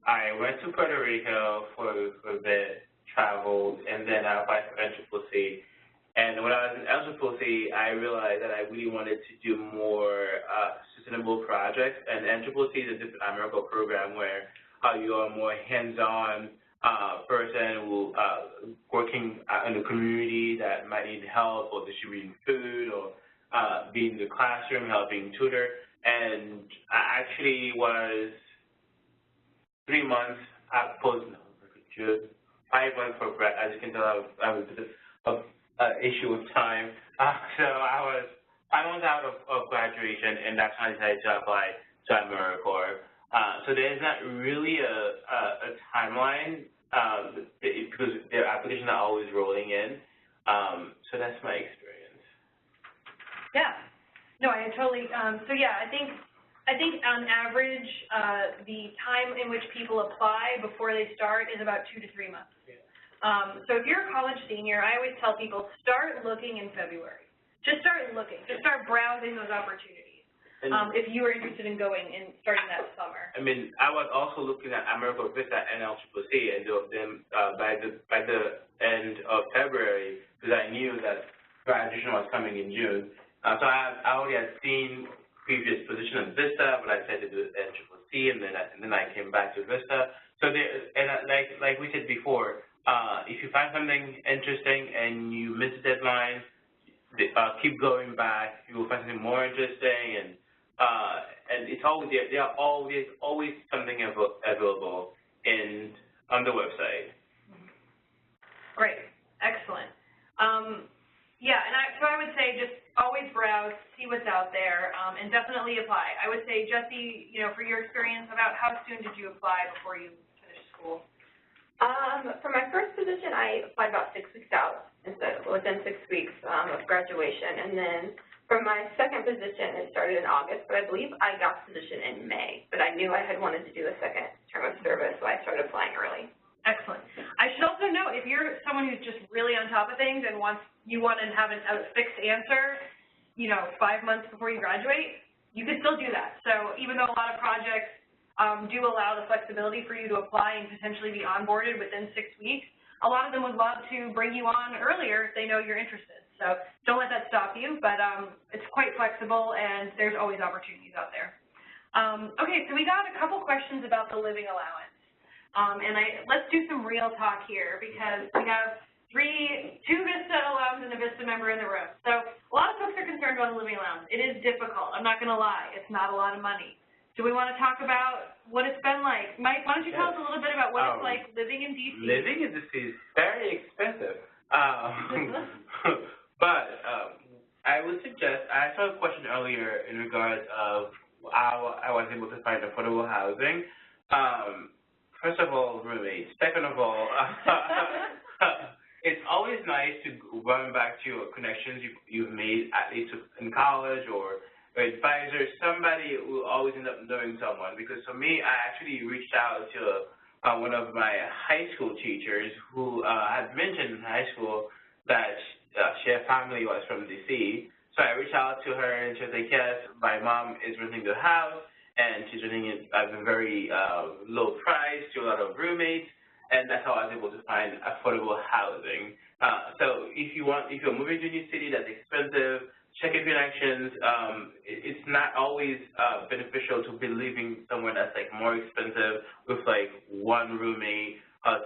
I went to Puerto Rico for a bit, traveled, and then I applied for NCCC. And when I was in NCCC, I realized that I really wanted to do more sustainable projects. And NCCC is a different AmeriCorps program where you are more hands-on person who working in the community that might need help or distributing food or being in the classroom, helping tutor. And I actually was 3 months post, 5 months for grad. As you can tell, I was an issue with time. So I was 5 months out of graduation, and that's when I decided to apply to AmeriCorps. So there's not really a timeline because their applications are always rolling in. So that's my experience. Yeah. No, I totally. So yeah, I think on average, the time in which people apply before they start is about 2 to 3 months. Yeah. So if you're a college senior, I always tell people start looking in February. Just start looking. Just start browsing those opportunities. If you are interested in going and starting that summer. I mean, I was also looking at AmeriCorps VISTA and LCCC, and then by the end of February, because I knew that graduation was coming in June. So I already had seen previous position in VISTA, but I decided to do LCCC, and then I came back to VISTA. So like we said before, if you find something interesting and you miss the deadline, keep going back. You will find something more interesting, and it's always there are always something available on the website. Great, excellent. Yeah, and so I would say just always browse, see what's out there, and definitely apply. I would say, Jesse, for your experience, about how soon did you apply before you finished school? For my first position, I applied about 6 weeks out, within 6 weeks of graduation, and then for my second position, it started in August, but I believe I got the position in May, but I knew I had wanted to do a second term of service, so I started applying early. Excellent. I should also note, if you're someone who's just really on top of things and you want to have a fixed answer, 5 months before you graduate, you can still do that. So even though a lot of projects do allow the flexibility for you to apply and potentially be onboarded within 6 weeks, a lot of them would love to bring you on earlier if they know you're interested. So don't let that stop you, but it's quite flexible and there's always opportunities out there. Okay, so we got a couple questions about the living allowance. And let's do some real talk here because we have two VISTA alums and a VISTA member in the room. So a lot of folks are concerned about the living allowance. It is difficult. I'm not going to lie. It's not a lot of money. Do we want to talk about what it's been like? Mike, why don't you tell us a little bit about what it's like living in D.C.? Living in D.C. is very expensive. But I would suggest, I saw a question earlier in regards of how I was able to find affordable housing. First of all, roommates. Second of all, it's always nice to run back to your connections you've made, at least in college or advisors. Somebody will always end up knowing someone. Because for me, I actually reached out to one of my high school teachers who had mentioned in high school that her family was from D.C. So I reached out to her, and she was like, yes, my mom is renting the house, and she's renting it at a very low price to a lot of roommates, and that's how I was able to find affordable housing. So if you're moving to a new city that's expensive, check your connections. It's not always beneficial to be living somewhere that's like more expensive with like one roommate.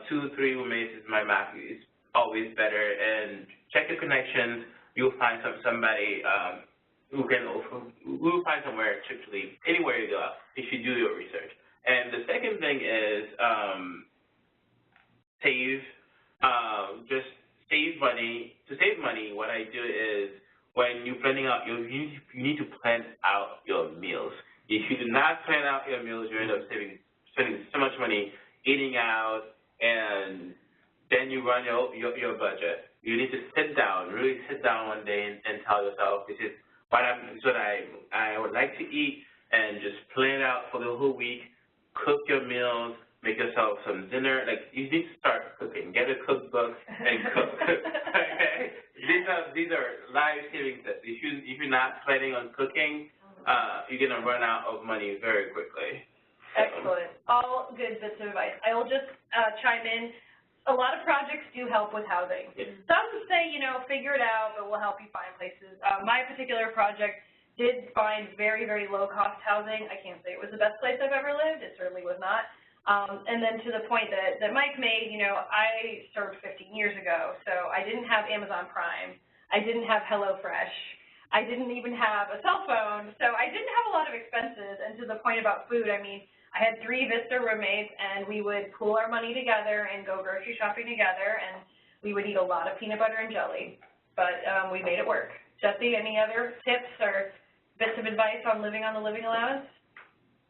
2, 3 roommates is my max. It's always better. And check your connections. You'll find somebody who will find somewhere to live anywhere you go if you do your research. And the second thing is save. Just save money. To save money, what I do is when you're planning out, you need to plan out your meals. If you do not plan out your meals, you end up spending so much money eating out, and then you run your budget. You need to really sit down one day and tell yourself, this is what I would like to eat, and just plan it out for the whole week. Cook your meals, make yourself some dinner. Like, you need to start cooking. Get a cookbook and cook. Okay? These are life-saving tips. If you're not planning on cooking, you're gonna run out of money very quickly. Excellent. All good bits of advice. I will just chime in. A lot of projects do help with housing. Yeah. Some say, figure it out, but we'll help you find places. My particular project did find very, very low-cost housing. I can't say it was the best place I've ever lived. It certainly was not. And then to the point that Mike made, you know, I served 15 years ago, so I didn't have Amazon Prime. I didn't have HelloFresh. I didn't even have a cell phone, so I didn't have a lot of expenses. And to the point about food, I mean, I had 3 VISTA roommates, and we would pool our money together and go grocery shopping together, and we would eat a lot of peanut butter and jelly, but we made it work. Jesse, any other tips or bits of advice on living on the living allowance?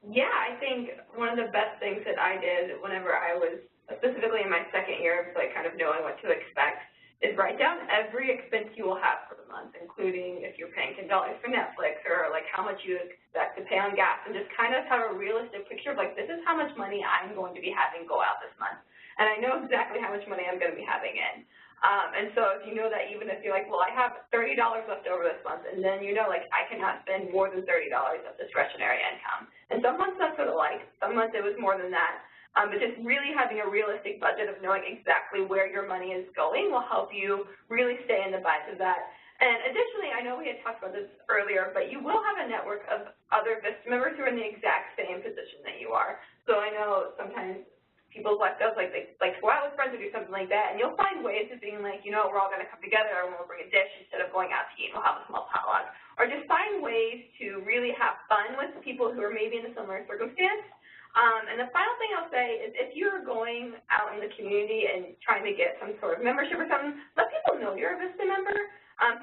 Yeah, I think one of the best things that I did whenever I was, specifically in my second year of like kind of knowing what to expect, is write down every expense you will have for the month, including if you're paying $10 for Netflix or like how much you expect to pay on gas, and just kind of have a realistic picture of like, this is how much money I'm going to be having go out this month. And I know exactly how much money I'm going to be having in. And so if you know that, even if you're like, well, I have $30 left over this month, and then you know, like, I cannot spend more than $30 of discretionary income. And some months that's sort of like, some months it was more than that. But just really having a realistic budget of knowing exactly where your money is going will help you really stay in the bites of that. And additionally, I know we had talked about this earlier, but you will have a network of other VISTA members who are in the exact same position that you are. So I know sometimes people's life does like they like to go out with friends or do something like that, and you'll find ways of being like, you know, we're all going to come together and we'll bring a dish instead of going out to eat. We'll have a small potluck, or just find ways to really have fun with people who are maybe in a similar circumstance. And the final thing I'll say is, if you're going out in the community and trying to get some sort of membership or something, let people know you're a VISTA member.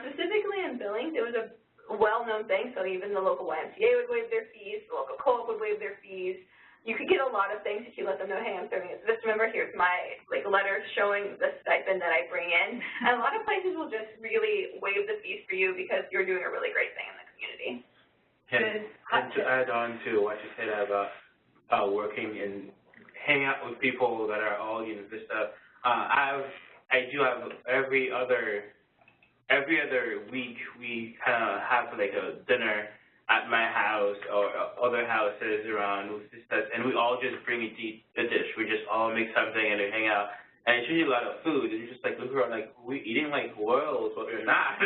Specifically in Billings, it was a well-known thing, so even the local YMCA would waive their fees, the local co-op would waive their fees. You could get a lot of things if you let them know, hey, I'm serving as a VISTA member, here's my letter showing the stipend that I bring in. And a lot of places will just really waive the fees for you because you're doing a really great thing in the community. And to add on to what you said about working and hanging out with people that are all in VISTA, I do have every other week we kind of have like a dinner at my house or other houses around with sisters, and we all just bring a dish. We just all make something and we hang out. And it's usually a lot of food, and you just like look around like, we're eating like royals, but we're not.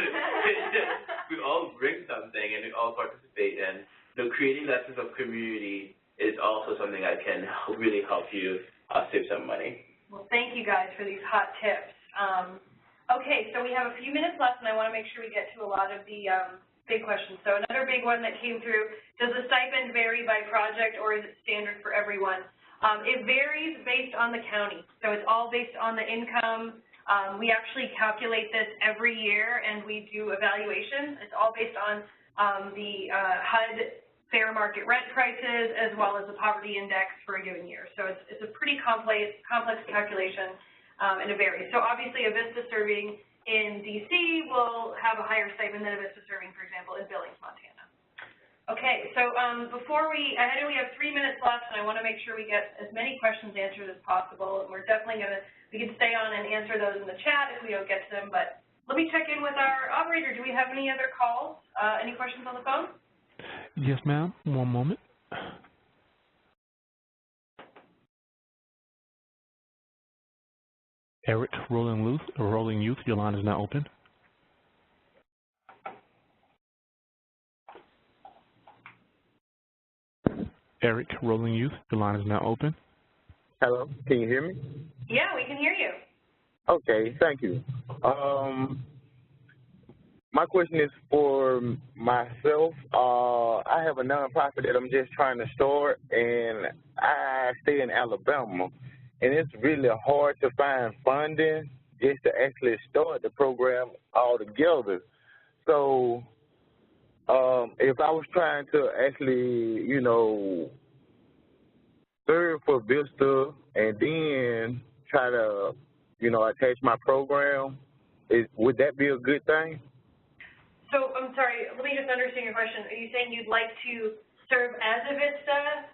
We all bring something and we all participate, and creating that sense of community is also something that can really help you save some money. Well, thank you guys for these hot tips. Okay, so we have a few minutes left, and I want to make sure we get to a lot of the big questions. So another big one that came through, does the stipend vary by project or is it standard for everyone? It varies based on the county, so it's all based on the income. We actually calculate this every year, and we do evaluations. It's all based on the HUD fair market rent prices as well as the poverty index for a given year. So it's a pretty complex calculation, and it varies. So obviously a VISTA serving in DC will have a higher stipend than a VISTA serving, for example, in Billings, Montana. Okay, so I know we have 3 minutes left, and I want to make sure we get as many questions answered as possible. And we're definitely we can stay on and answer those in the chat if we don't get to them, but let me check in with our operator. Do we have any other calls? Any questions on the phone? Yes, ma'am. One moment. Eric, Rolling Youth, your line is now open. Eric, Rolling Youth, your line is now open. Hello, can you hear me? Yeah, we can hear you. Okay, thank you. My question is for myself. I have a nonprofit that I'm just trying to start, and I stay in Alabama. And it's really hard to find funding just to actually start the program altogether. So if I was trying to actually, you know, serve for VISTA and then try to, you know, attach my program, would that be a good thing? So, I'm sorry, let me just understand your question. Are you saying you'd like to serve as a VISTA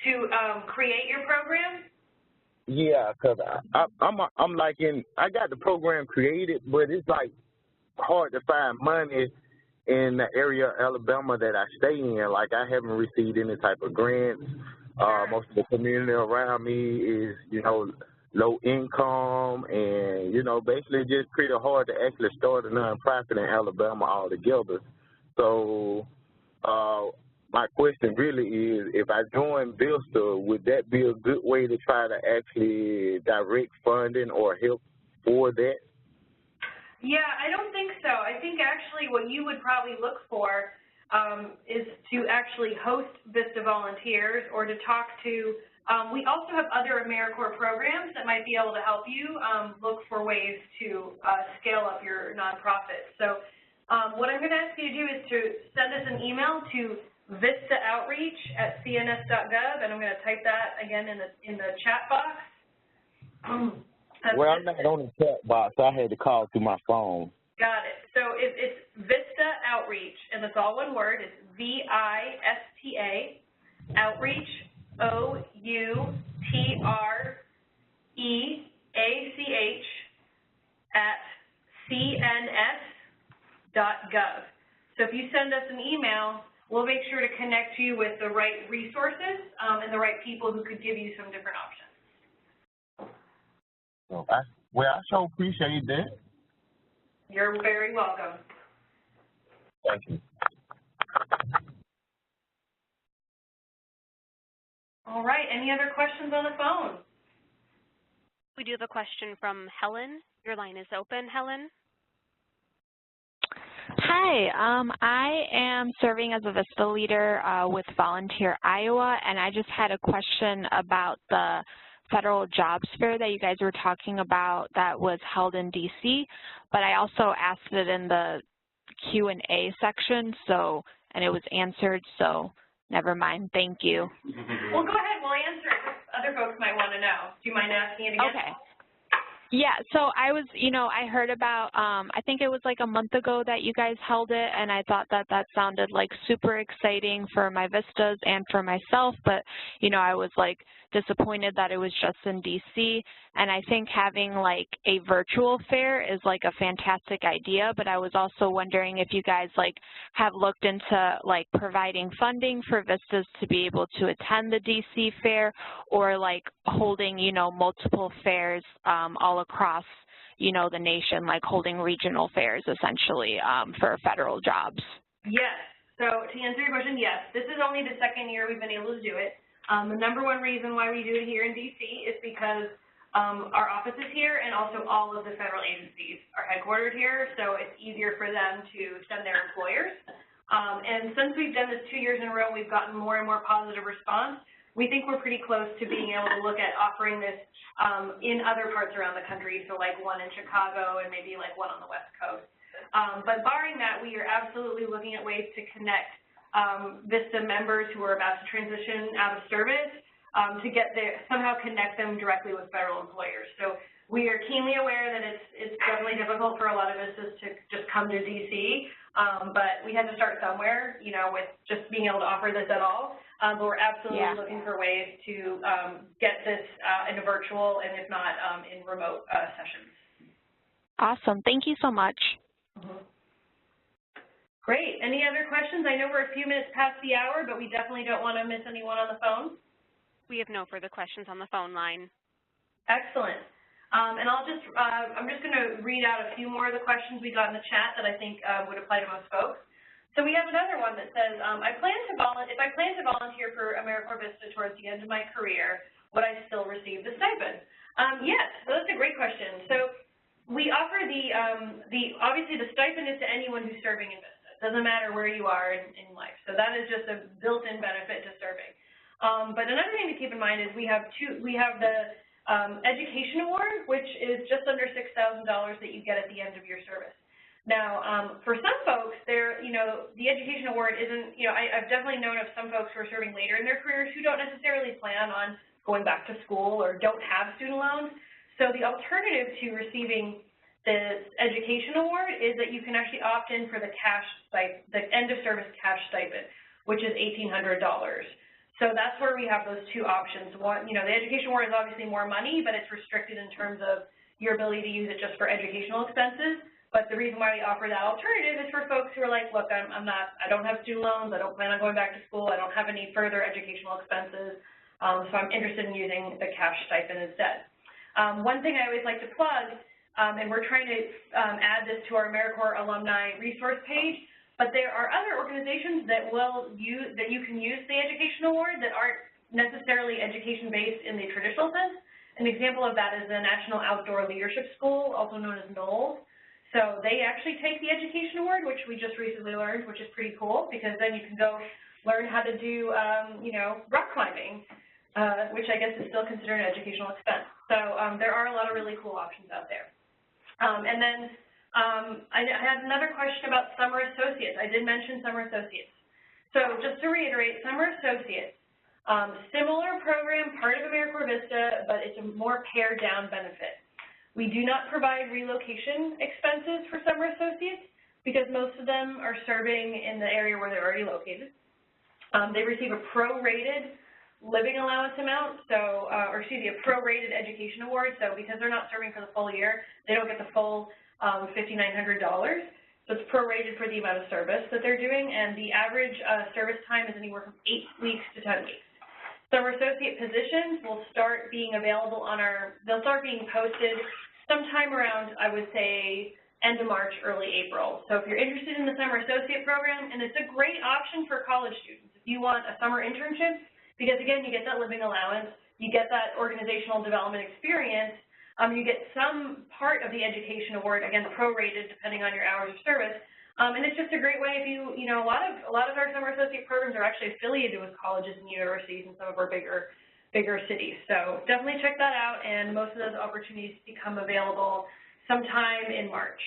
to create your program? Yeah, because I'm like I got the program created, but it's like hard to find money in the area of Alabama that I stay in. Like, I haven't received any type of grants. Most of the community around me is, you know, low income, and, you know, basically just pretty hard to actually start a nonprofit in Alabama altogether. So my question really is, if I join VISTA, would that be a good way to try to actually direct funding or help for that? Yeah, I don't think so. I think actually what you would probably look for is to actually host VISTA volunteers or to talk to, we also have other AmeriCorps programs that might be able to help you look for ways to scale up your nonprofit. So what I'm going to ask you to do is to send us an email to vistaoutreach@cns.gov, and I'm going to type that again in the chat box. Well, I'm not on the chat box. I had to call through my phone. Got it. So it's VISTA Outreach, and it's all one word. It's VISTA Outreach, OUTREACH @cns.gov. So if you send us an email, we'll make sure to connect you with the right resources and the right people who could give you some different options. Well, I sure appreciate that. You're very welcome. Thank you. All right, any other questions on the phone? We do have a question from Helen. Your line is open, Helen. Hi, I am serving as a VISTA leader with Volunteer Iowa, and I just had a question about the federal jobs fair that you guys were talking about that was held in DC, but I also asked it in the Q&A section, and it was answered, so never mind. Thank you. Well, go ahead. We'll answer it. Other folks might want to know. Do you mind asking it again? Okay. Yeah, so I was, I heard about, I think it was like a month ago that you guys held it, and I thought that that sounded like super exciting for my VISTAs and for myself, but, I was like disappointed that it was just in DC, and I think having like a virtual fair is like a fantastic idea, but I was also wondering if you guys like have looked into like providing funding for VISTAs to be able to attend the DC fair, or like holding, multiple fairs all across, the nation, like holding regional fairs essentially for federal jobs. Yes. So to answer your question, yes. This is only the second year we've been able to do it. The number one reason why we do it here in DC is because our office is here, and also all of the federal agencies are headquartered here, so it's easier for them to send their employers. And since we've done this 2 years in a row, we've gotten more and more positive response. We think we're pretty close to being able to look at offering this in other parts around the country, so like one in Chicago and maybe like one on the West Coast. But barring that, we are absolutely looking at ways to connect VISTA members who are about to transition out of service to get there, somehow connect them directly with federal employers. So we are keenly aware that it's definitely difficult for a lot of VISTAs to just come to DC, but we had to start somewhere, with just being able to offer this at all. But we're absolutely looking for ways to get this in a virtual and if not in remote sessions. Awesome. Thank you so much. Great. Any other questions? I know we're a few minutes past the hour, but we definitely don't want to miss anyone on the phone. We have no further questions on the phone line. Excellent. And I'm just going to read out a few more of the questions we got in the chat that I think would apply to most folks. So we have another one that says, if I plan to volunteer for AmeriCorps VISTA towards the end of my career, would I still receive the stipend? Yes, so that's a great question. So we offer obviously the stipend is to anyone who's serving in VISTA. It doesn't matter where you are in life. So that is just a built-in benefit to serving. But another thing to keep in mind is we have the Education Award, which is just under $6,000 that you get at the end of your service. Now, for some folks, the Education Award isn't, I've definitely known of some folks who are serving later in their careers who don't necessarily plan on going back to school or don't have student loans. So the alternative to receiving the Education Award is that you can actually opt in for the end of service cash stipend, which is $1,800. So that's where we have those two options. One, the Education Award is obviously more money, but it's restricted in terms of your ability to use it just for educational expenses. But the reason why we offer that alternative is for folks who are like, look, I don't have student loans, I don't plan on going back to school, I don't have any further educational expenses, so I'm interested in using the cash stipend instead. One thing I always like to plug, and we're trying to add this to our AmeriCorps alumni resource page, But there are other organizations that you can use the Education Award that aren't necessarily education-based in the traditional sense. An example of that is the National Outdoor Leadership School, also known as NOLS. So they actually take the Education Award, which we just recently learned, which is pretty cool, because then you can go learn how to do, rock climbing, which I guess is still considered an educational expense. So there are a lot of really cool options out there. And then I had another question about summer associates. I did mention summer associates. So just to reiterate, summer associates, similar program, part of AmeriCorps VISTA, but it's a more pared-down benefit. We do not provide relocation expenses for summer associates because most of them are serving in the area where they're already located. They receive a prorated living allowance amount, so, or excuse me, a prorated education award. So because they're not serving for the full year, they don't get the full $5,900. So it's prorated for the amount of service that they're doing, and the average service time is anywhere from 8 weeks to 10 weeks. Summer associate positions will start being available on they'll start being posted sometime around, I would say, end of March, early April. So if you're interested in the summer associate program, and it's a great option for college students. If you want a summer internship, because again, you get that living allowance, you get that organizational development experience, you get some part of the education award, again, prorated depending on your hours of service. And it's just a great way if a lot of our summer associate programs are actually affiliated with colleges and universities in some of our bigger cities. So definitely check that out, and most of those opportunities become available sometime in March.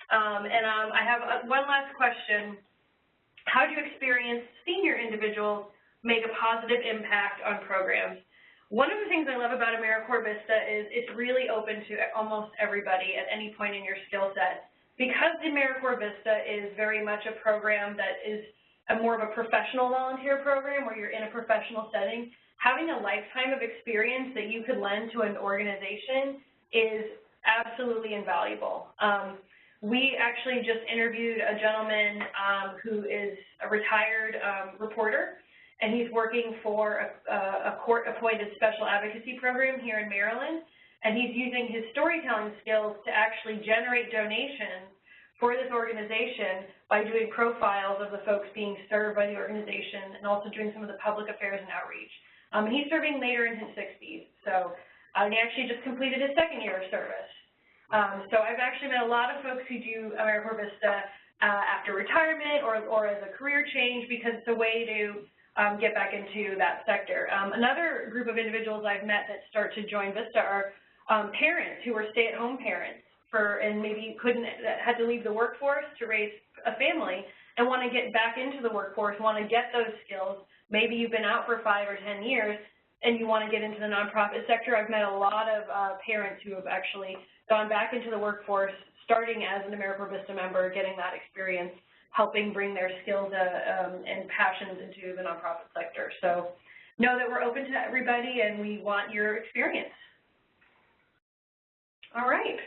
I have one last question. How do you experience senior individuals make a positive impact on programs? One of the things I love about AmeriCorps VISTA is it's really open to almost everybody at any point in your skill set. Because the AmeriCorps VISTA is very much a program that is more of a professional volunteer program where you're in a professional setting, having a lifetime of experience that you could lend to an organization is absolutely invaluable. We actually just interviewed a gentleman who is a retired reporter, and he's working for a court-appointed special advocacy program here in Maryland. And he's using his storytelling skills to actually generate donations for this organization by doing profiles of the folks being served by the organization and also doing some of the public affairs and outreach. He's serving later in his 60s, so he actually just completed his second year of service. So I've actually met a lot of folks who do AmeriCorps VISTA after retirement or as a career change because it's a way to get back into that sector. Another group of individuals I've met that start to join VISTA are parents who were stay-at-home parents and maybe had to leave the workforce to raise a family and want to get back into the workforce, want to get those skills. Maybe you've been out for 5 or 10 years and you want to get into the nonprofit sector. I've met a lot of parents who have actually gone back into the workforce, starting as an AmeriCorps VISTA member, getting that experience, helping bring their skills and passions into the nonprofit sector. So know that we're open to everybody and we want your experience. All right.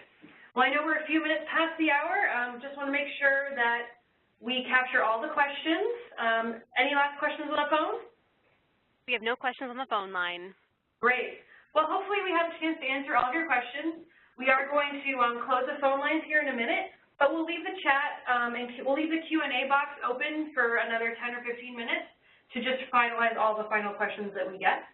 Well, I know we're a few minutes past the hour. Just want to make sure that we capture all the questions. Any last questions on the phone? We have no questions on the phone line. Great. Well, hopefully we have a chance to answer all of your questions. We are going to close the phone lines here in a minute, but we'll leave the chat and we'll leave the Q&A box open for another 10 or 15 minutes to just finalize all the final questions that we get.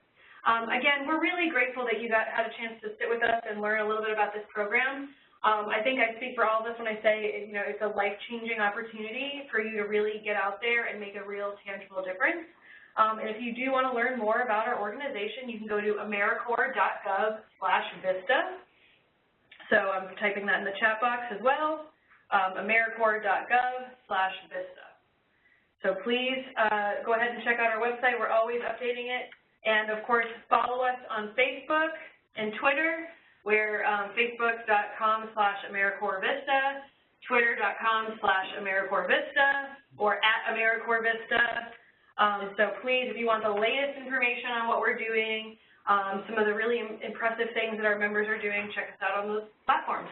Again, we're really grateful that you had a chance to sit with us and learn a little bit about this program. I think I speak for all of us when I say, it's a life-changing opportunity for you to really get out there and make a real tangible difference. And if you do want to learn more about our organization, you can go to AmeriCorps.gov/VISTA. So I'm typing that in the chat box as well, AmeriCorps.gov/VISTA. So please go ahead and check out our website. We're always updating it. And, of course, follow us on Facebook and Twitter. We're facebook.com/AmeriCorpsVista, twitter.com/AmeriCorpsVista, or @AmeriCorpsVista. So please, if you want the latest information on what we're doing, some of the really impressive things that our members are doing, check us out on those platforms.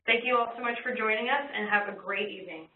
Thank you all so much for joining us, and have a great evening.